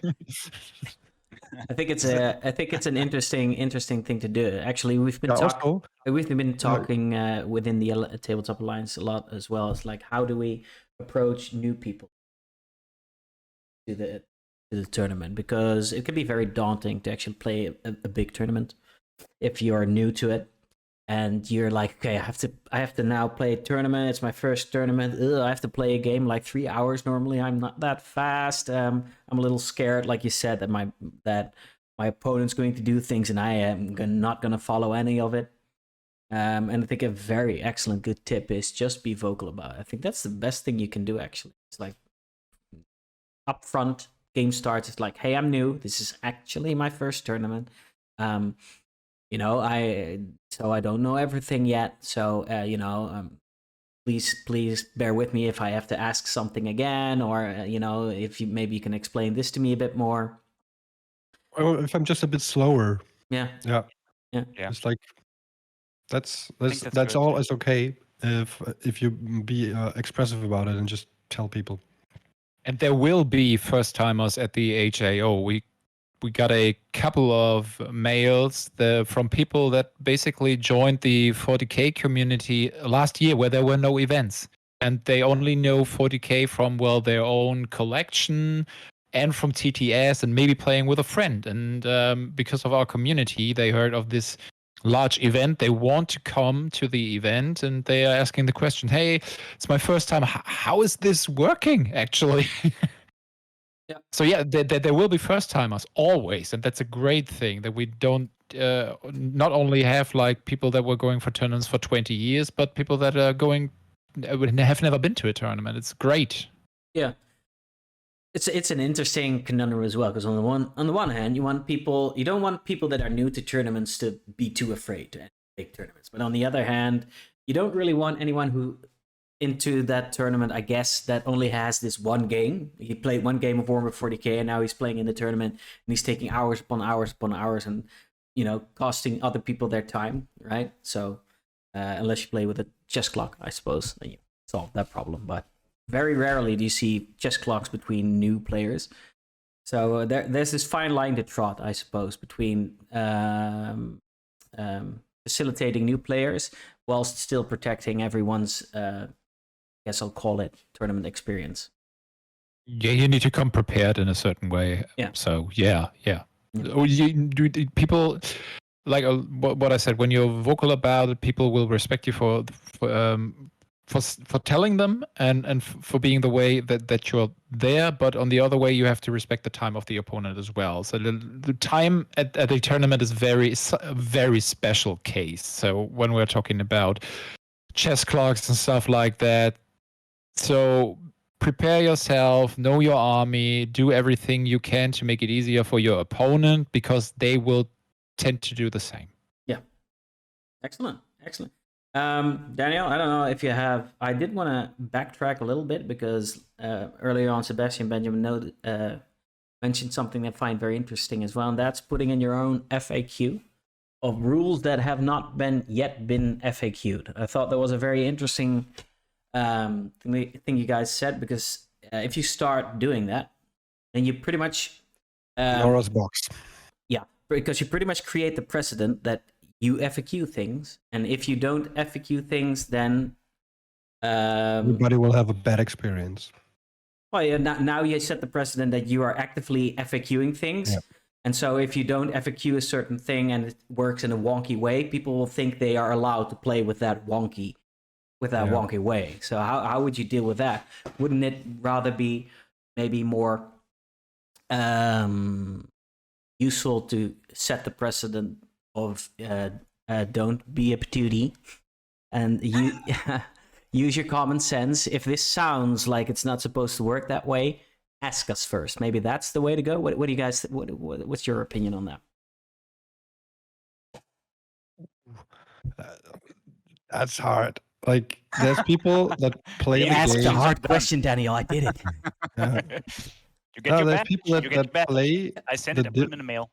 I think it's an interesting thing to do. Actually, we've been Also, talking within the Tabletop Alliance a lot as well. It's like, how do we approach new people to the tournament? Because it can be very daunting to actually play a big tournament if you're new to it. And you're like, okay, I have to now play a tournament. It's my first tournament. I have to play a game like 3 hours normally. I'm not that fast. I'm a little scared, like you said, that my opponent's going to do things and I am not going to follow any of it. And I think a very excellent good tip is just be vocal about it. I think that's the best thing you can do, actually. It's like upfront, game starts. It's like, hey, I'm new. This is actually my first tournament. I don't know everything yet. So, please bear with me if I have to ask something again, or, if maybe you can explain this to me a bit more. Or if I'm just a bit slower. Yeah. It's like, that's good. all is okay if you be expressive about it and just tell people. And there will be first timers at the HAO. We got a couple of mails from people that basically joined the 40K community last year where there were no events. And they only know 40K from, their own collection and from TTS and maybe playing with a friend. And because of our community, they heard of this large event. They want to come to the event and they are asking the question, hey, it's my first time. How is this working, actually? Yeah. So there will be first timers always, and that's a great thing that we don't not only have like people that were going for tournaments for 20 years, but people that are have never been to a tournament. It's great. Yeah, it's an interesting conundrum as well, because on the one hand, you don't want people that are new to tournaments to be too afraid to enter big tournaments, but on the other hand, you don't really want anyone who into that tournament, I guess, that only has this one game. He played one game of Warhammer 40K and now he's playing in the tournament and he's taking hours upon hours upon hours and, costing other people their time, right? So unless you play with a chess clock, I suppose, then you solve that problem. But very rarely do you see chess clocks between new players. So there's this fine line to trot, I suppose, between facilitating new players whilst still protecting everyone's I guess I'll call it tournament experience. Yeah, you need to come prepared in a certain way. Yeah. So yeah. People like what I said. When you're vocal about it, people will respect you for telling them and for being the way that you're there. But on the other way, you have to respect the time of the opponent as well. So the time at a tournament is a very special case. So when we're talking about chess clocks and stuff like that. So prepare yourself, know your army, do everything you can to make it easier for your opponent because they will tend to do the same. Yeah. Excellent. Daniel, I don't know if you have... I did want to backtrack a little bit because earlier on, Sebastian Benjamin mentioned something that I find very interesting as well, and that's putting in your own FAQ of rules that have not yet been FAQ'd. I thought that was a very interesting thing you guys said, because if you start doing that, then you pretty much Nora's box. Yeah, because you pretty much create the precedent that you FAQ things, and if you don't FAQ things, then everybody will have a bad experience. Well, yeah, now you set the precedent that you are actively FAQing things. Yeah. And so if you don't FAQ a certain thing and it works in a wonky way, people will think they are allowed to play with that wonky way. So how would you deal with that? Wouldn't it rather be maybe more useful to set the precedent of don't be a patootie and you use your common sense? If this sounds like it's not supposed to work that way, ask us first. Maybe that's the way to go. What do you guys? What's your opinion on that? That's hard. Like, there's people that play the game. Ask the hard question, Daniel. I did it. You get your there's badge. people that, You get your badge. play. I sent it. I put it in the mail.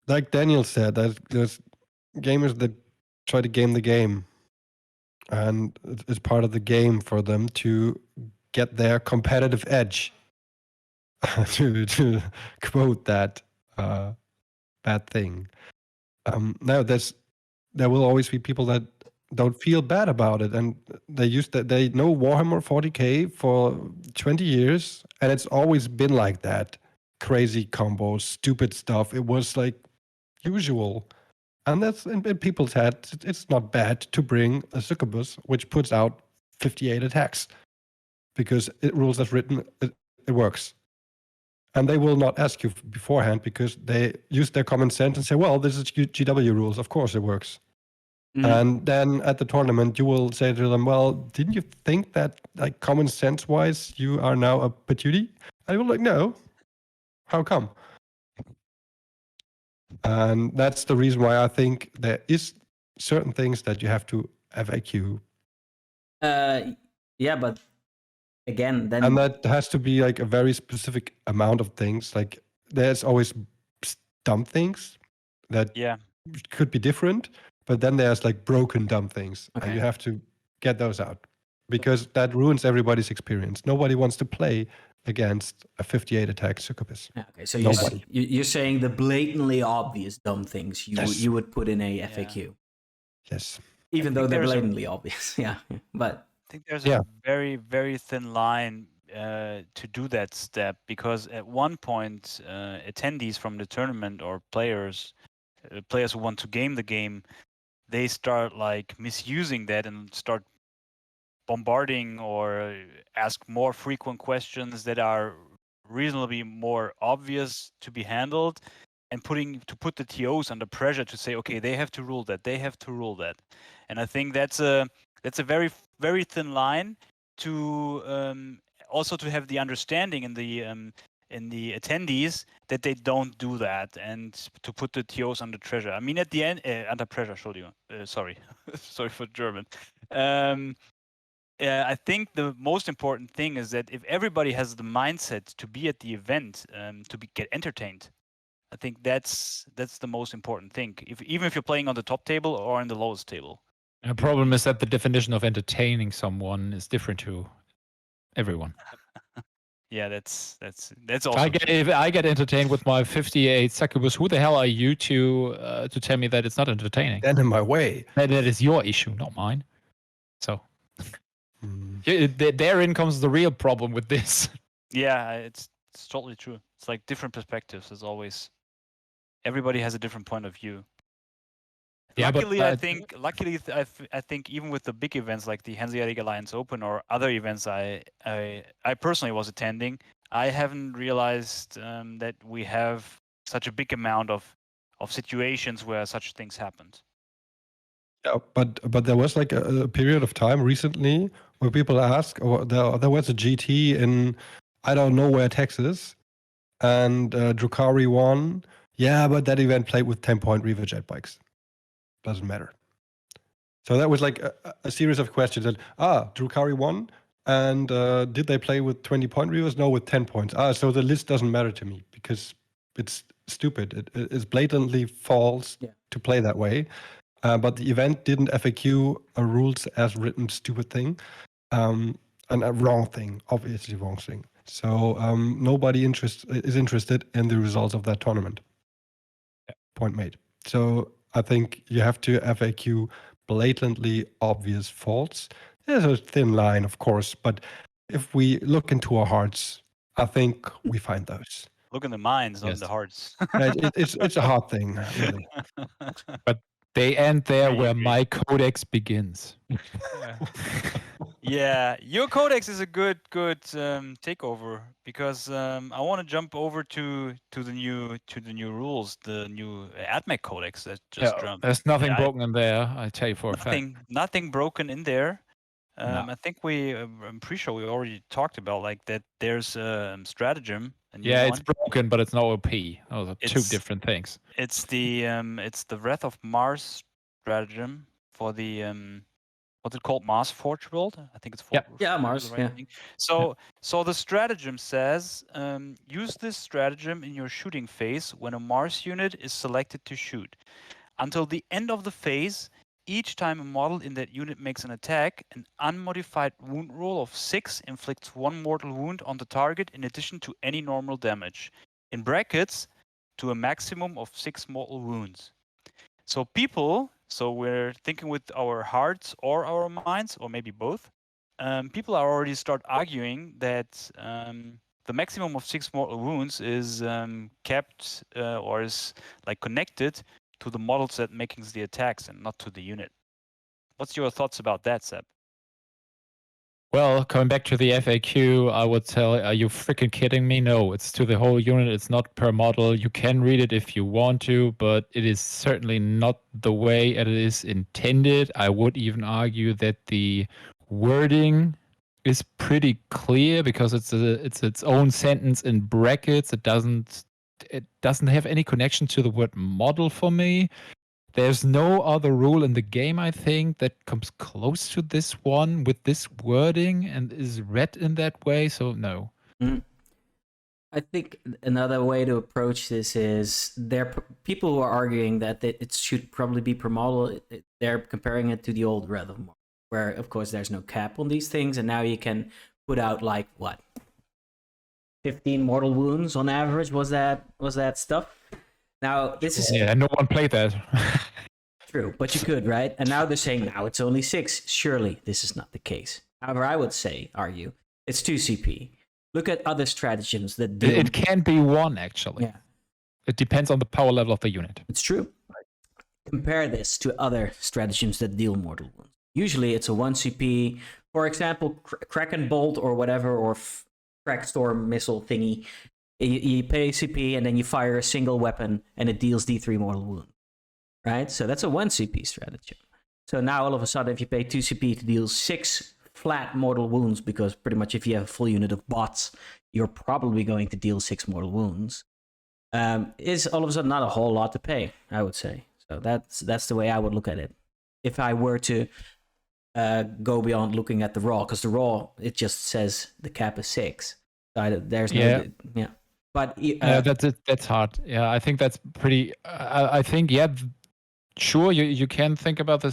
Like Daniel said, there's gamers that try to game the game, and it's part of the game for them to get their competitive edge. to quote that, bad thing. Now there will always be people that don't feel bad about it, and they know Warhammer 40k for 20 years, and it's always been like that. Crazy combos, stupid stuff. It was like usual. And that's in people's heads. It's not bad to bring a succubus which puts out 58 attacks because it rules as written, it works. And they will not ask you beforehand because they use their common sense and say, well, this is GW rules. Of course it works. And then at the tournament, you will say to them, well, didn't you think that, like, common sense wise, you are now a patootie? And you're like, no. How come? And that's the reason why I think there is certain things that you have to FAQ. Yeah, but again, then And that has to be like a very specific amount of things. Like there's always dumb things that could be different, but then there's like broken dumb things. Okay. And you have to get those out because that ruins everybody's experience. Nobody wants to play against a 58 attack succubus. Yeah, okay, so Nobody. you're saying the blatantly obvious dumb things you would put in a FAQ. Yes. Even though they're blatantly obvious. Yeah. But I think there's a very, very thin line to do that step because at one point, attendees from the tournament or players who want to game the game, they start like misusing that and start bombarding or ask more frequent questions that are reasonably more obvious to be handled and put the TOs under pressure to say, okay, they have to rule that, they have to rule that. And I think that's a very, very thin line to also to have the understanding in the attendees that they don't do that and to put the TOs under pressure. I mean, at the end, under pressure, Entschuldigung. Sorry. Sorry for German. I think the most important thing is that if everybody has the mindset to be at the event, get entertained, I think that's the most important thing. Even if you're playing on the top table or on the lowest table. The problem is that the definition of entertaining someone is different to everyone. Yeah, that's also. If I get entertained with my 58 succubus, who the hell are you to tell me that it's not entertaining? Stand in my way. That is your issue, not mine. So therein comes the real problem with this. Yeah, it's totally true. It's like different perspectives as always. Everybody has a different point of view. Yeah, luckily, I think even with the big events like the Hanseatic Alliance Open or other events I personally was attending, I haven't realized that we have such a big amount of situations where such things happened. Yeah, but there was like a period of time recently where people ask, or there was a GT in I don't know where, Texas, and Drukhari won. Yeah, but that event played with 10-point Reaver jet bikes. Doesn't matter. So that was like a series of questions that Drukhari won, and did they play with 20-point Reavers? No, with 10 points. So the list doesn't matter to me because it's stupid. It is blatantly false to play that way. But the event didn't FAQ a rules as written stupid thing, and a wrong thing, obviously wrong thing. So nobody is interested in the results of that tournament. Point made. So I think you have to FAQ blatantly obvious faults. There's a thin line, of course, but if we look into our hearts, I think we find those. Look in the minds, not in the hearts. It's a hard thing, really. But they end there where my codex begins. Yeah, your codex is a good takeover because I want to jump over to the new rules, the new AdMech codex that just jumped. There's nothing broken in there, I tell you for a fact. Nothing broken in there. No. I think I'm pretty sure we already talked about like that. There's stratagem. It's broken, but it's not OP. Those are two different things. It's the Wrath of Mars stratagem for the what's it called? Mars Forge World? I think it's Forge. Yeah, Mars. Right thing. So the stratagem says use this stratagem in your shooting phase when a Mars unit is selected to shoot. Until the end of the phase, each time a model in that unit makes an attack, an unmodified wound roll of 6 inflicts 1 mortal wound on the target in addition to any normal damage. In brackets, to a maximum of 6 mortal wounds. So we're thinking with our hearts or our minds, or maybe both. People are already start arguing that the maximum of 6 mortal wounds is kept or is like connected to the models that making the attacks and not to the unit. What's your thoughts about that, Seb? Well, coming back to the FAQ, I would tell, are you freaking kidding me? No, it's to the whole unit. It's not per model. You can read it if you want to, but it is certainly not the way it is intended. I would even argue that the wording is pretty clear because it's its own sentence in brackets. It doesn't have any connection to the word model for me. There's no other rule in the game, I think, that comes close to this one with this wording and is read in that way. So no. I think another way to approach this is people who are arguing that it should probably be per model. They're comparing it to the old Red of War, where of course there's no cap on these things, and now you can put out like what, 15 mortal wounds on average. Was that stuff? Now this is no one played that. true, but you could, right? And now they're saying now it's only 6. Surely this is not the case. However, I would argue it's 2 CP. Look at other stratagems that deal. It can be 1 actually. Yeah, it depends on the power level of the unit. It's true. Compare this to other stratagems that deal mortal wounds. Usually it's a 1 CP. For example, Kraken Bolt or whatever, or Crack Storm missile thingy. You pay CP and then you fire a single weapon and it deals D3 mortal wound. Right? So that's a 1 CP stratagem. So now all of a sudden, if you pay 2 CP to deal 6 flat mortal wounds, because pretty much if you have a full unit of bots, you're probably going to deal 6 mortal wounds, is all of a sudden not a whole lot to pay, I would say. So that's the way I would look at it. If I were to go beyond looking at the raw, because the raw, it just says the cap is 6. So there's no... Yeah. But that's hard. Yeah, I think that's pretty... I think, sure, you can think about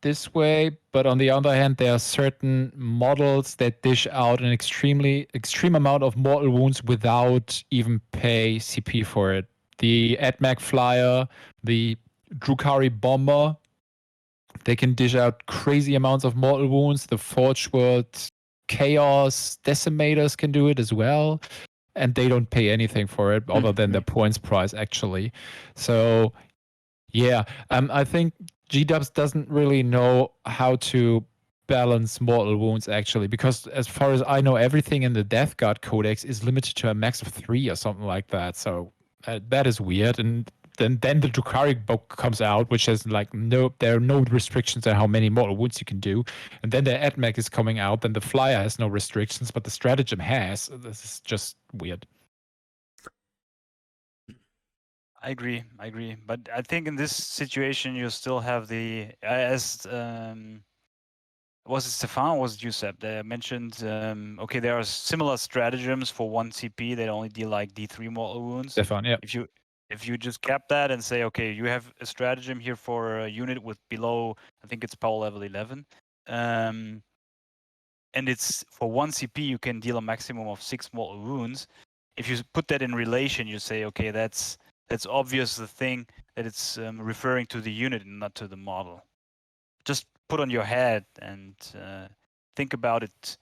this way, but on the other hand, there are certain models that dish out an extreme amount of mortal wounds without even pay CP for it. The AdMac Flyer, the Drukhari Bomber, they can dish out crazy amounts of mortal wounds. The Forge World Chaos Decimators can do it as well, and they don't pay anything for it other than the points price, actually. So, yeah, I think G-Dubs doesn't really know how to balance mortal wounds, actually, because as far as I know, everything in the Death Guard Codex is limited to a max of 3 or something like that. So that is weird. And then the Drukhari book comes out, which has there are no restrictions on how many mortal wounds you can do. And then the AdMac is coming out, then the Flyer has no restrictions, but the stratagem has. This is just weird. I agree. But I think in this situation, you still have the, as was it Stefan or was it you, Seb? They mentioned, okay, there are similar stratagems for 1 CP that only deal like D3 mortal wounds. Stefan, yeah. If you just cap that and say, okay, you have a stratagem here for a unit with below, I think it's power level 11, and it's for 1 CP, you can deal a maximum of 6 mortal wounds. If you put that in relation, you say, okay, that's obvious the thing that it's referring to the unit and not to the model. Just put on your head and think about it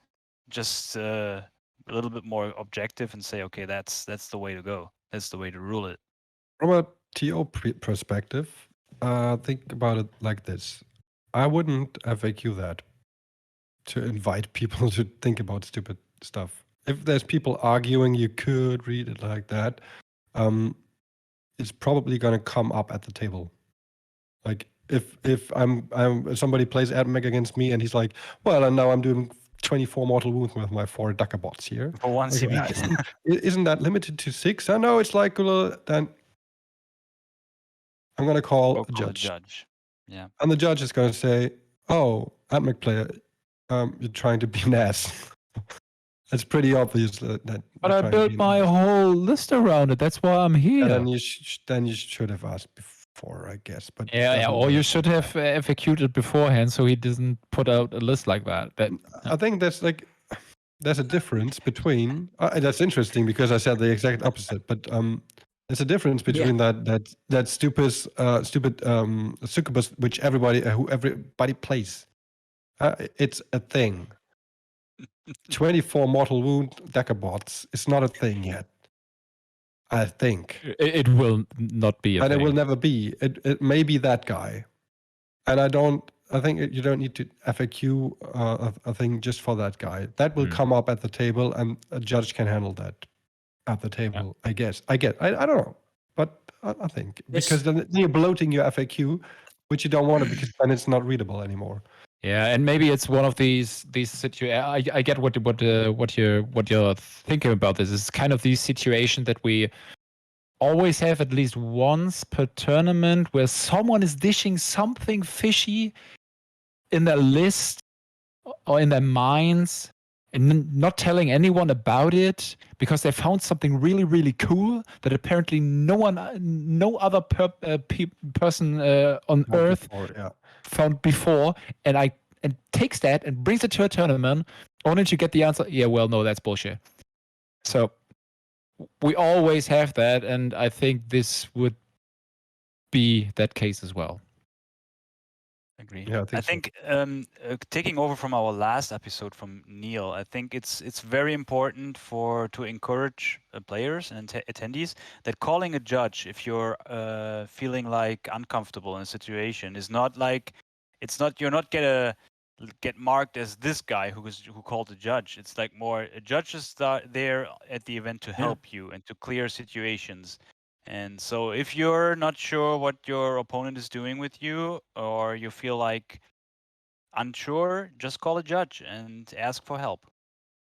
just a little bit more objective and say, okay, that's the way to go. That's the way to rule it. From a TO perspective, think about it like this. I wouldn't FAQ that to invite people to think about stupid stuff. If there's people arguing you could read it like that, it's probably going to come up at the table. Like if I'm somebody plays AdMac against me and he's like, well, and now I'm doing 24 mortal wounds with my 4 Ducker bots here. For 1 CP. Isn't that limited to 6? I know it's like, then I'm going to call a judge. Yeah. And the judge is going to say, oh, AdMac player, you're trying to be an ass. It's pretty obvious that. But I built my whole list around it. That's why I'm here. And then you should have asked before, I guess. But or you should have FAQ'd it beforehand so he doesn't put out a list like that. I think there's a difference between. That's interesting because I said the exact opposite. But There's a difference between that stupid succubus which who everybody plays. It's a thing. 24 mortal wound Decabots is not a thing yet. I think. It will not be a And thing. it will never be. It may be that guy. And I think you don't need to FAQ a thing just for that guy. That will come up at the table, and a judge can handle that at the table, I guess. I don't know. But I think. Because then you're bloating your FAQ, which you don't want to, because then it's not readable anymore. Yeah, and maybe it's one of these situations. I get what you're thinking about this. It's kind of these situations that we always have at least once per tournament where someone is dishing something fishy in their list or in their minds and not telling anyone about it because they found something really, really cool that apparently no other person on Earth found before, and takes that and brings it to a tournament only to get the answer, yeah, well, no, that's bullshit. So we always have that, and I think this would be that case as well. Agree. Yeah, I think taking over from our last episode from Neil, I think it's very important to encourage players and attendees that calling a judge if you're feeling like uncomfortable in a situation is not like you're not get marked as this guy who called the judge. It's like more a judge is there at the event to help you and to clear situations. And so if you're not sure what your opponent is doing with you, or you feel like unsure, just call a judge and ask for help.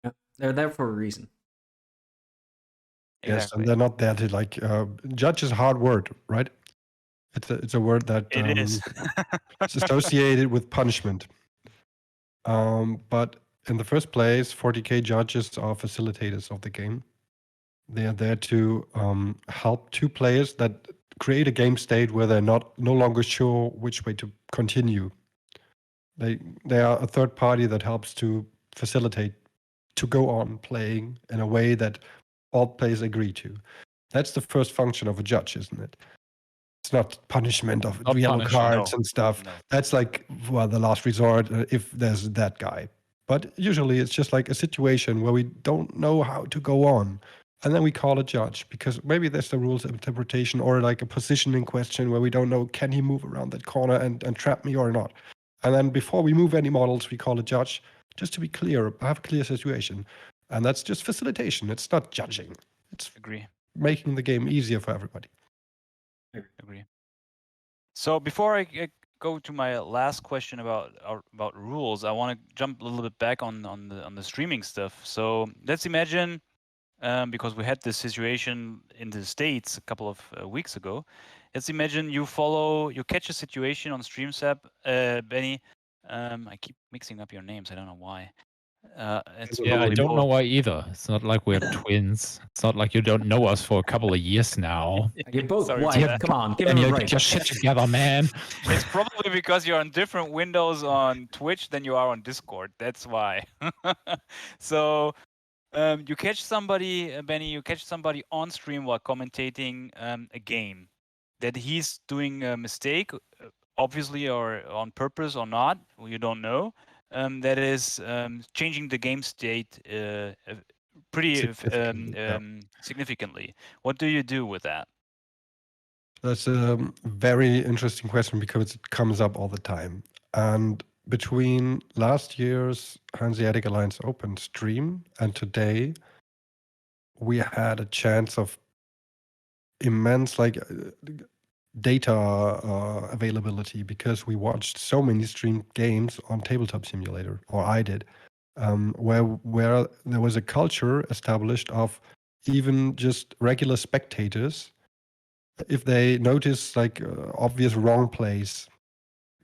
Yeah, they're there for a reason. Yes, and they're not there to like judge is a hard word, right? It's a word that it is. is associated with punishment. But in the first place, 40k judges are facilitators of the game. They are there to help two players that create a game state where they're no longer sure which way to continue. They are a third party that helps to facilitate to go on playing in a way that all players agree to. That's the first function of a judge, isn't it? It's not punishment of yellow cards and stuff. No. That's like, well, the last resort if there's that guy. But usually it's just like a situation where we don't know how to go on. And then we call a judge because maybe there's the rules of interpretation or like a positioning question where we don't know, can he move around that corner and trap me or not? And then before we move any models, we call a judge just to be clear, have a clear situation. And that's just facilitation. It's not judging. It's making the game easier for everybody. Agree. So before I go to my last question about rules, I want to jump a little bit back on the streaming stuff. So let's imagine, because we had this situation in the States a couple of weeks ago. Let's imagine you catch a situation on StreamSap, Benny. I keep mixing up your names. I don't know why. I don't know why either. It's not like we're twins. It's not like you don't know us for a couple of years now. You're both white. Come on, give me a break. Get your shit together, man. It's probably because you're on different windows on Twitch than you are on Discord. That's why. So you catch somebody, Benny. You catch somebody on stream while commentating a game that he's doing a mistake, obviously, or on purpose or not. You don't know. That is changing the game state pretty significantly. What do you do with that? That's a very interesting question because it comes up all the time. And between last year's Hanseatic Alliance Open stream and today, we had a chance of immense data availability because we watched so many streamed games on Tabletop Simulator, or I did, where there was a culture established of even just regular spectators, if they notice obvious wrong plays,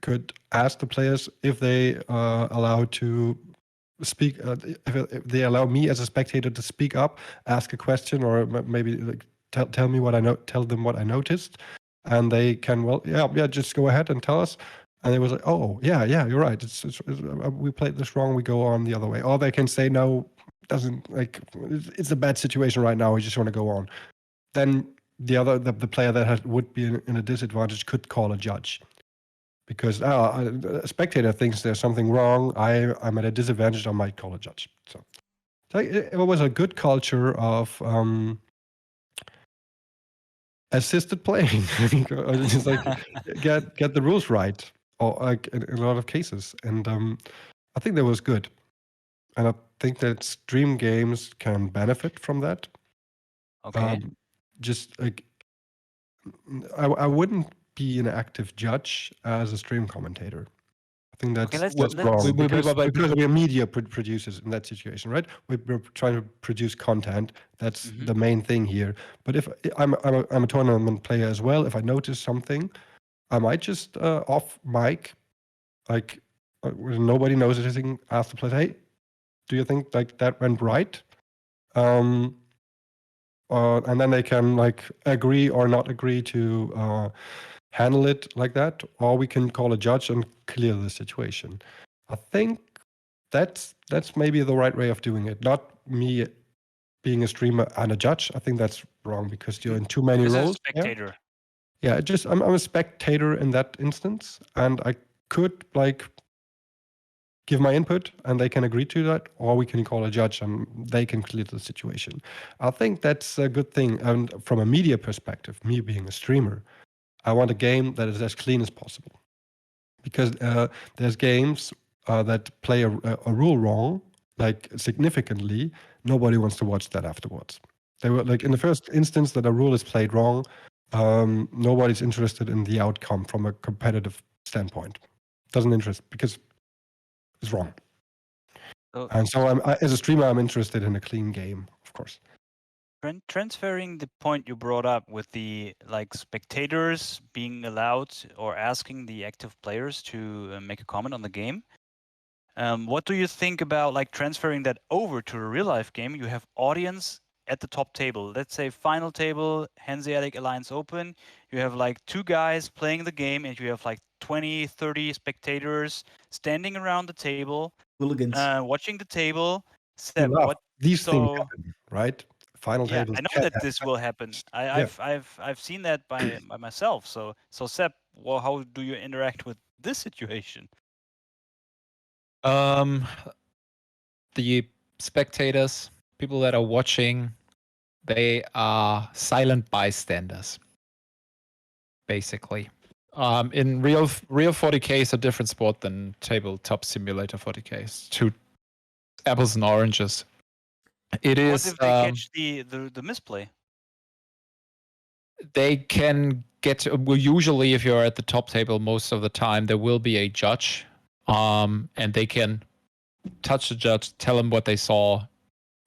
could ask the players if they allowed to speak, if they allow me as a spectator to speak up, ask a question, or maybe tell me tell them what I noticed. And they can, just go ahead and tell us. And it was like, oh, yeah, you're right. It's we played this wrong. We go on the other way. Or they can say, no, it's a bad situation right now. We just want to go on. Then the player that would be in a disadvantage could call a judge. Because a spectator thinks there's something wrong, I'm at a disadvantage, I might call a judge. So it was a good culture of assisted playing. Just like get the rules right, or like in a lot of cases, and I think that was good, and I think that stream games can benefit from that. Okay. Just like I wouldn't be an active judge as a stream commentator. I think that's, let's- that's let's- wrong because but- we're media producers in that situation, right? We're trying to produce content. That's Mhm. the main thing here. But if I'm a tournament player as well, if I notice something, I might just off mic, like when nobody knows anything, ask the player, hey, do you think like that went right? And then they can like agree or not agree to handle it like that, or we can call a judge and clear the situation. I think that's maybe the right way of doing it. Not me being a streamer and a judge. I think that's wrong because you're in too many This is a roles. spectator. Yeah, just I'm a spectator in that instance, and I could like give my input and they can agree to that, or we can call a judge and they can clear the situation. I think that's a good thing. And from a media perspective, me being a streamer, I want a game that is as clean as possible. Because there's games that play a rule wrong, like significantly, nobody wants to watch that afterwards. They were like in the first instance that a rule is played wrong, nobody's interested in the outcome from a competitive standpoint. Doesn't interest because it's wrong. So- And so as a streamer, I'm interested in a clean game, of course. Transferring the point you brought up with the like spectators being allowed or asking the active players to make a comment on the game. What do you think about like transferring that over to a real life game? You have audience at the top table. Let's say final table, Hanseatic Alliance Open. You have like two guys playing the game and you have like 20, 30 spectators standing around the table, Hooligans. watching the table. Seb, Enough. what These things so happen, right? Final yeah, tables. I know can that happen. this will happen. Yeah. I've seen that by myself. So Seb, well, how do you interact with this situation? The spectators, people that are watching, they are silent bystanders, basically. In real 40K is a different sport than tabletop simulator 40K. It's two apples and oranges. It What is. if they catch the misplay? They can get. Well, usually, if you're at the top table, most of the time there will be a judge, and they can touch the judge, tell him what they saw,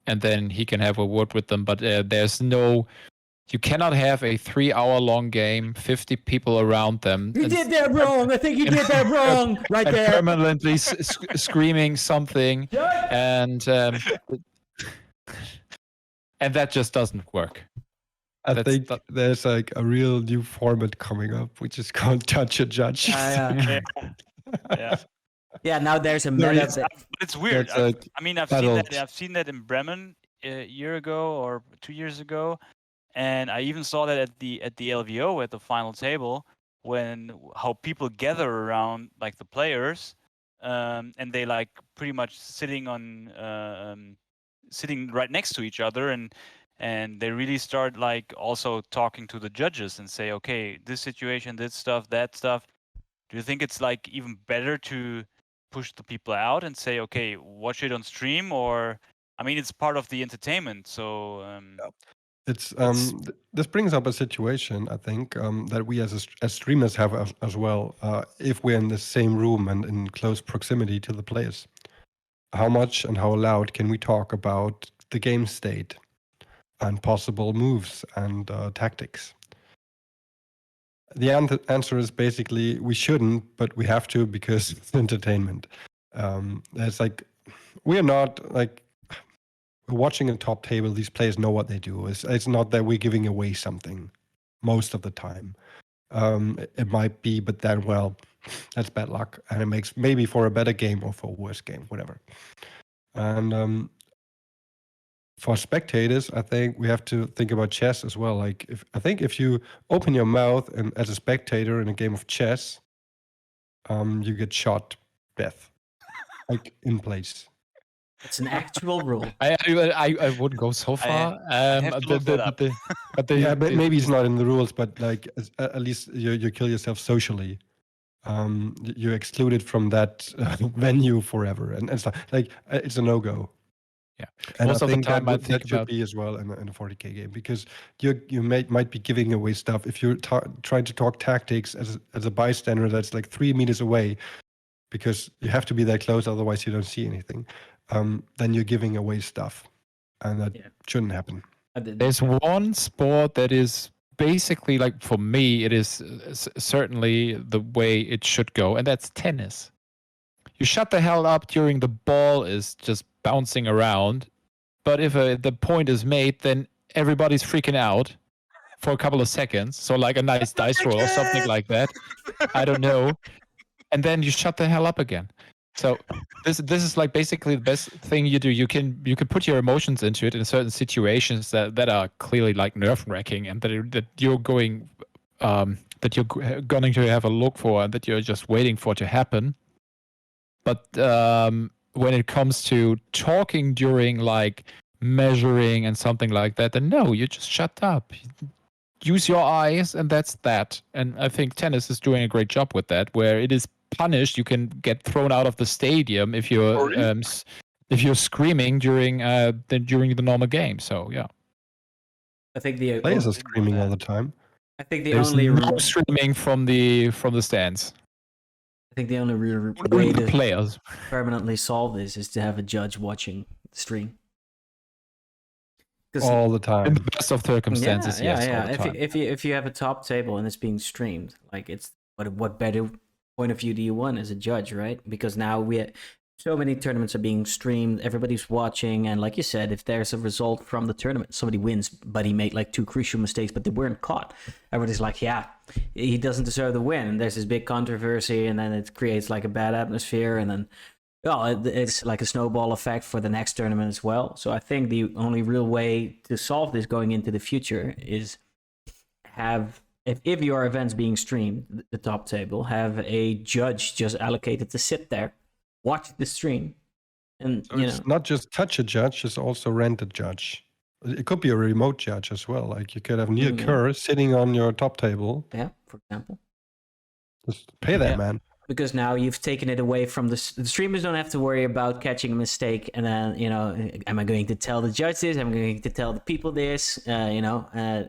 and then he can have a word with them. But there's no. You cannot have a 3-hour-long game, 50 people around them. You did that wrong. I think you did that wrong. Right and there. permanently screaming something, and that just doesn't work. I think there's like a real new format coming up, which is called Touch a Judge. Yeah. Yeah. Yeah, now there's a There meta. is- that- But it's weird. That's like I've seen that in Bremen a year ago or 2 years ago, and I even saw that at the LVO at the final table when how people gather around like the players, and they like pretty much sitting right next to each other and they really start like also talking to the judges and say, okay, this situation, this stuff, that stuff. Do you think it's like even better to push the people out and say, okay, watch it on stream? Or I mean, it's part of the entertainment, so It's this brings up a situation I think that we as streamers have as well. If we're in the same room and in close proximity to the players, how much and how loud can we talk about the game state and possible moves and tactics? The answer is basically we shouldn't, but we have to because it's entertainment. It's like we're not like watching a top table. These players know what they do. It's not that we're giving away something most of the time. It might be, but then well, that's bad luck, and it makes maybe for a better game or for a worse game, whatever. And for spectators, I think we have to think about chess as well. Like, if you open your mouth and as a spectator in a game of chess, you get shot death, like in place. It's an actual rule. I wouldn't go so far. have to look that up. Yeah, but maybe it's not in the rules, but like at least you kill yourself socially. You're excluded from that venue forever, and stuff. Like it's a no-go. Yeah. And Most I of the think time I that think should about be as well in a 40k game, because you might be giving away stuff if you're trying to talk tactics as a bystander that's like 3 meters away, because you have to be that close, otherwise you don't see anything. Then you're giving away stuff, and that shouldn't happen. there's one sport that is basically, like, for me, it is certainly the way it should go, and that's tennis. You shut the hell up during the ball is just bouncing around, but if the point is made, then everybody's freaking out for a couple of seconds. So like a nice dice roll or something like that. I don't know. And then you shut the hell up again. So this is like basically the best thing you do. You can put your emotions into it in certain situations that are clearly like nerve-wracking, and that you're going that you're going to have a look for, and that you're just waiting for to happen. But when it comes to talking during like measuring and something like that, then no, you just shut up. Use your eyes, and that's that. And I think tennis is doing a great job with that, where it is punished. You can get thrown out of the stadium if you're screaming during the normal game. So yeah, I think the Players are screaming all the time. I think the there's only no screaming from the stands. I think the only real way The to players. permanently solve this is to have a judge watching the stream. All the In time. the best of circumstances, yes. All the time. If you have a top table and it's being streamed, like it's what better point of view do you want as a judge, right? Because now so many tournaments are being streamed, everybody's watching, and like you said, if there's a result from the tournament, somebody wins, but he made like 2 crucial mistakes, but they weren't caught. Everybody's like, yeah, he doesn't deserve the win. And there's this big controversy, and then it creates like a bad atmosphere, and then it's like a snowball effect for the next tournament as well. So I think the only real way to solve this going into the future is if your event's being streamed, the top table, have a judge just allocated to sit there, watch the stream, and So it's not just touch a judge; it's also rent a judge. It could be a remote judge as well. Like you could have Neil Kerr sitting on your top table. Yeah, for example. Just pay that man. Because now you've taken it away from the streamers. Don't have to worry about catching a mistake, and then am I going to tell the judge this? Am I going to tell the people this?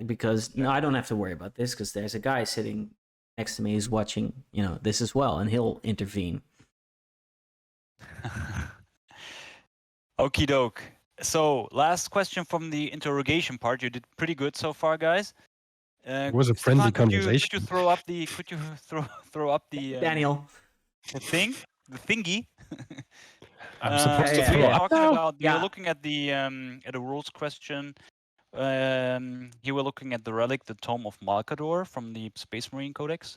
Because no, I don't have to worry about this because there's a guy sitting next to me who's watching this as well, and he'll intervene. Okie doke. So last question from the interrogation part. You did pretty good so far, guys. It was a friendly Stefan, conversation. Could you throw up the? Could you throw up the? Daniel, the thingy. I'm supposed to yeah, throw yeah. up Talking now? about you Yeah. were looking at the rules question. You were looking at the relic, the Tome of Malkador from the Space Marine Codex.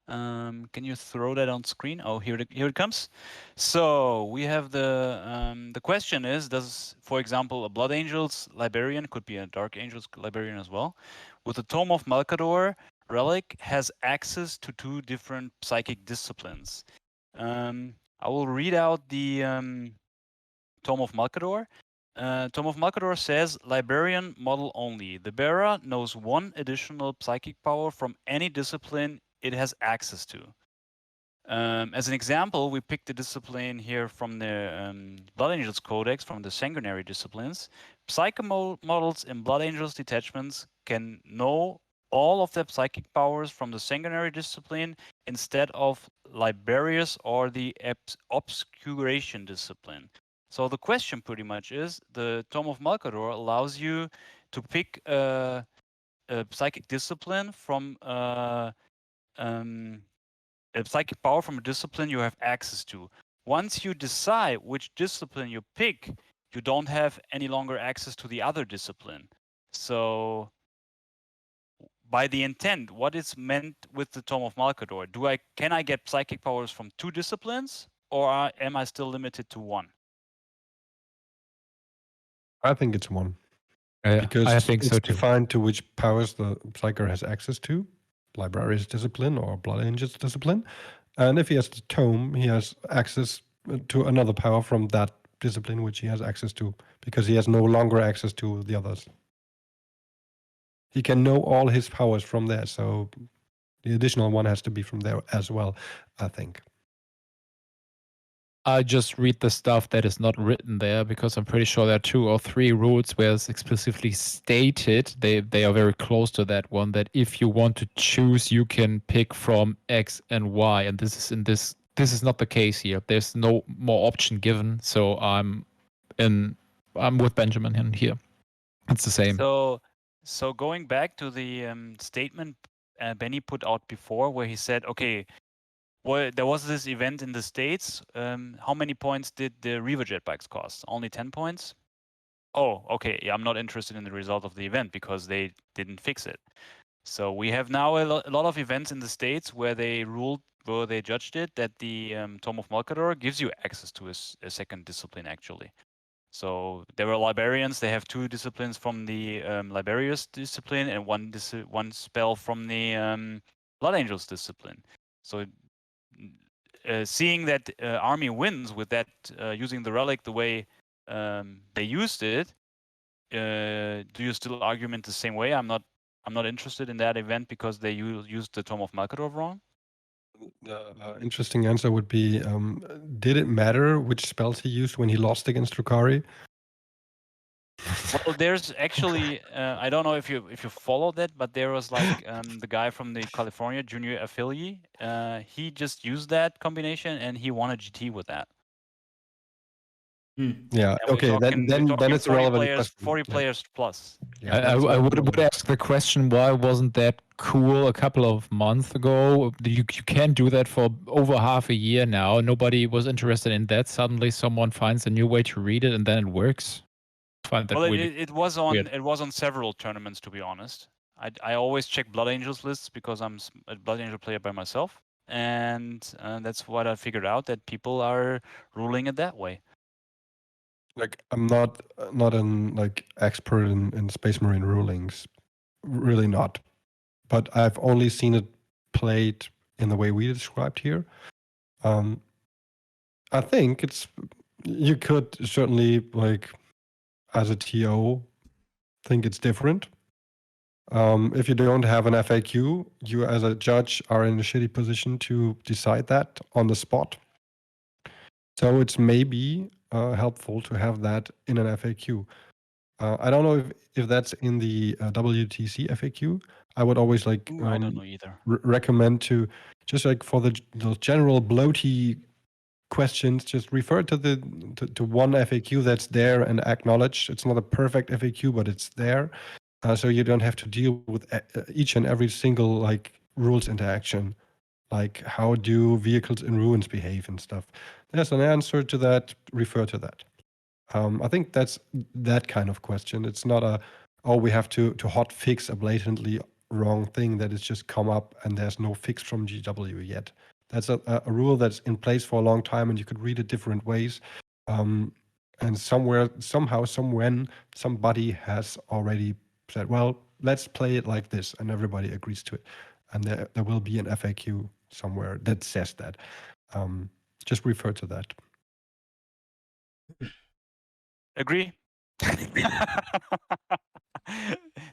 Can you throw that on screen? Oh, here it comes. So we have the question is, does, for example, a Blood Angels Librarian, could be a Dark Angels Librarian as well, with the Tome of Malkador relic has access to 2 different psychic disciplines. I will read out the Tome of Malkador. Tome of Malkador says, Librarian model only. The bearer knows 1 additional psychic power from any discipline it has access to. As an example, we picked the discipline here from the Blood Angels Codex, from the Sanguinary disciplines. Psycho models in Blood Angels detachments can know all of their psychic powers from the Sanguinary discipline instead of Librarius or the Obscuration discipline. So the question pretty much is, the Tome of Malkador allows you to pick a psychic discipline from a psychic power from a discipline you have access to. Once you decide which discipline you pick, you don't have any longer access to the other discipline. So by the intent, what is meant with the Tome of Malkador? Can I get psychic powers from 2 disciplines, or am I still limited to 1? I think it's 1. Because I think it's so too. defined to which powers the Psyker has access to, Librarian's Discipline or Blood Angel's Discipline. And if he has the Tome, he has access to another power from that discipline which he has access to, because he has no longer access to the others. He can know all his powers from there, so the additional one has to be from there as well, I think. I just read the stuff that is not written there because I'm pretty sure there are 2 or 3 rules where it's explicitly stated. They are very close to that one, that if you want to choose, you can pick from X and Y, and this is not the case here. There's no more option given, so I'm with Benjamin in here. It's the same. So going back to the statement Benny put out before, where he said, okay, well, there was this event in the States. How many points did the Reaver jet bikes cost? Only 10 points? Oh, okay. Yeah, I'm not interested in the result of the event because they didn't fix it. So we have now a lot of events in the States where they judged it that the Tome of Malkador gives you access to a second discipline, actually. So there were librarians. They have 2 disciplines from the Liberius discipline and one spell from the Blood Angels discipline. So seeing that army wins with that using the relic the way they used it, do you still argument the same way? I'm not interested in that event because they used the Tome of Malkador wrong. The interesting answer would be, did it matter which spells he used when he lost against Drukhari? Well, there's actually I don't know if you followed that, but there was like the guy from the California Junior Affiliate. He just used that combination and he won a GT with that. Yeah, And okay, then it's a relevant question. 40 players plus. Yeah, I would ask the question, why wasn't that cool a couple of months ago? You can't do that for over half a year now. Nobody was interested in that. Suddenly someone finds a new way to read it and then it works. I find that Well, really it was on weird. it was on several tournaments, to be honest. I always check Blood Angels lists because I'm a Blood Angel player by myself, and that's what I figured out, that people are ruling it that way. Like, I'm not an like expert in Space Marine rulings, really not. But I've only seen it played in the way we described here. I think you could certainly, like, as a TO, think it's different. If you don't have an FAQ, you as a judge are in a shitty position to decide that on the spot. So it's maybe helpful to have that in an FAQ. I don't know if that's in the WTC FAQ. I would always like I don't know either. recommend to just like for the general bloaty questions, just refer to to one FAQ that's there and acknowledge. It's not a perfect FAQ, but it's there, so you don't have to deal with each and every single like rules interaction, like how do vehicles in ruins behave and stuff. There's an answer to that. Refer to that. I think that's that kind of question. It's not we have to hot fix a blatantly wrong thing that has just come up and there's no fix from GW yet. That's a rule that's in place for a long time and you could read it different ways. And somehow, somebody has already said, well, let's play it like this, and everybody agrees to it. And there will be an FAQ somewhere that says that. Just refer to that. Agree.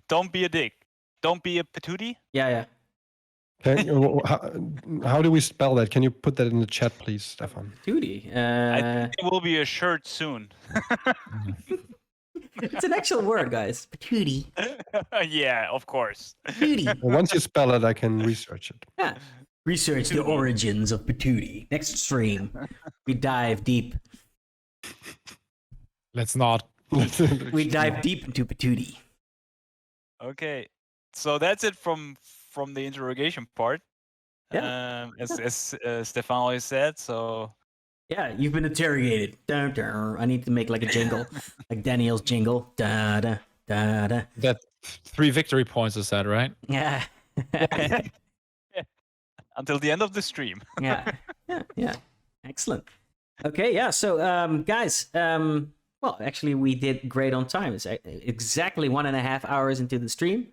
Don't be a dick. Don't be a patootie. Yeah. Okay, how do we spell that? Can you put that in the chat, please, Stefan? Patootie. I think there will be a shirt soon. It's an actual word, guys. Patootie. Yeah, of course. Patootie. Once you spell it, I can research it. Yeah. Research the origins of patootie. Next stream, we dive deep. Let's not. We dive deep into patootie. Okay, so that's it from the interrogation part. Yeah. As Stefan always said. So yeah, you've been interrogated. Dun, dun. I need to make like a jingle, like Daniel's jingle. Da da da da. That 3 victory points is that, right? Yeah. Until the end of the stream. Yeah. Excellent. Okay, yeah. So, guys, well, Well, actually, we did great on time. It's exactly 1.5 hours into the stream.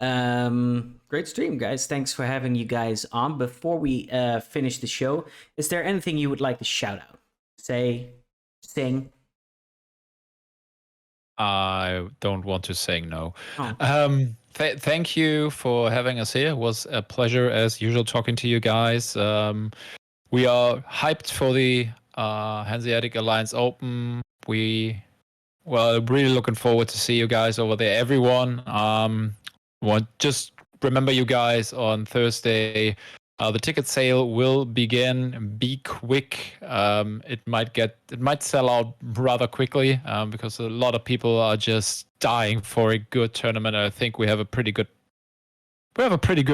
Great stream, guys. Thanks for having you guys on. Before we finish the show, is there anything you would like to shout out? Say, sing? I don't want to say no. Oh. Thank you for having us here. It was a pleasure, as usual, talking to you guys. We are hyped for the Hanseatic Alliance Open. Really looking forward to see you guys over there. Everyone, just remember you guys on Thursday. The ticket sale will begin. Be quick. It might sell out rather quickly because a lot of people are just dying for a good tournament. I think we have a pretty good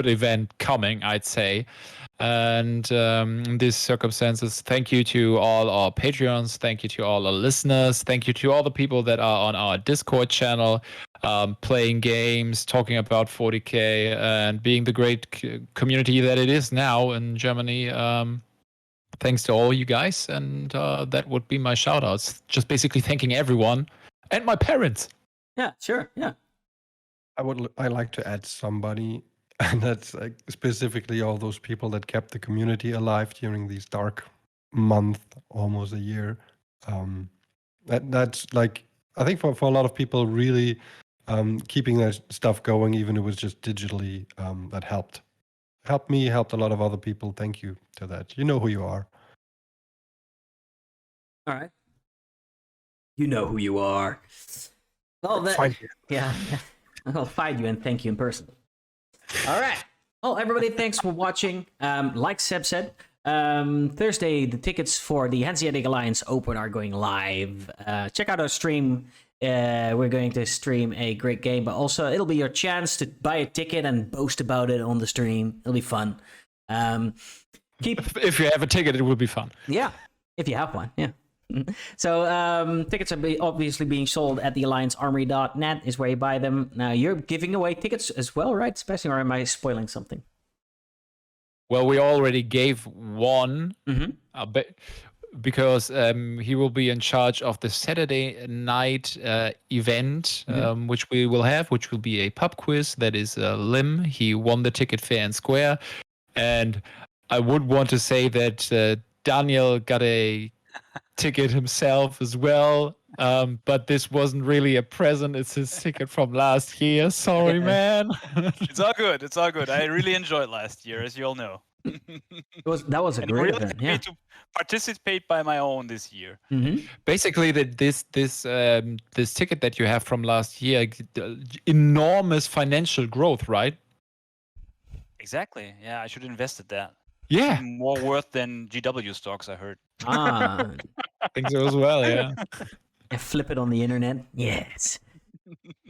event coming, I'd say. And in these circumstances, thank you to all our Patreons. Thank you to all our listeners. Thank you to all the people that are on our Discord channel, playing games, talking about 40K, and being the great community that it is now in Germany. Thanks to all you guys. And that would be my shout outs. Just basically thanking everyone and my parents. Yeah, sure. Yeah. I like to add somebody, and that's like specifically all those people that kept the community alive during these dark month, almost a year. That's like, I think for a lot of people, really keeping their stuff going, even if it was just digitally, that helped me, helped a lot of other people. Thank you to that. You know who you are. All right. You know who you are. Oh, Find you. Yeah. I'll find you and thank you in person. All right. Well, everybody, thanks for watching. Like Seb said, Thursday, the tickets for the Hanseatic Alliance Open are going live. Check out our stream. We're going to stream a great game, but also it'll be your chance to buy a ticket and boast about it on the stream. It'll be fun. If you have a ticket, it will be fun. Yeah, if you have one, yeah. So tickets are obviously being sold at the alliancearmory.net is where you buy them. Now you're giving away tickets as well, right? Sebastian, or am I spoiling something? Well, we already gave one, because he will be in charge of the Saturday night event, which we will have, which will be a pub quiz. That is Lim. He won the ticket fair and square. And I would want to say that Daniel got a ticket himself as well, but this wasn't really a present. It's his ticket from last year. Sorry, man. It's all good. It's all good. I really enjoyed last year, as you all know. That was a And great really event. Yeah. to participate by my own this year. Basically, this ticket that you have from last year, enormous financial growth, right? Exactly. Yeah, I should invest in that. Yeah, More worth than GW stocks, I heard. I think so as well. Yeah. flip it on the internet. Yes.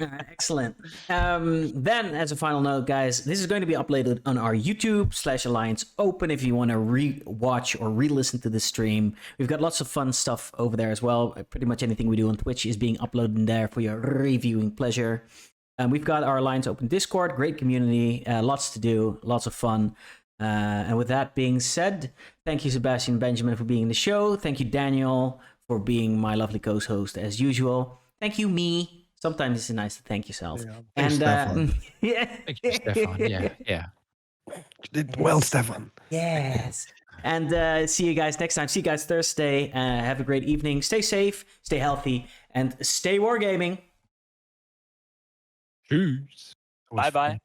All right, excellent. Then, as a final note, guys, this is going to be uploaded on our YouTube/Alliance Open if you want to re-watch or re-listen to the stream. We've got lots of fun stuff over there as well. Pretty much anything we do on Twitch is being uploaded in there for your reviewing pleasure. We've got our Alliance Open Discord, great community, lots to do, lots of fun. And with that being said, thank you, Sebastian and Benjamin, for being in the show. Thank you, Daniel, for being my lovely co-host as usual. Thank you, me. Sometimes it's nice to thank yourself. Yeah. Thanks, Stefan. Yeah. Thank you, Stefan. Yeah. You did well, Stefan. Yes. And see you guys next time. See you guys Thursday. Have a great evening. Stay safe, stay healthy, and stay wargaming. Cheers. Bye-bye.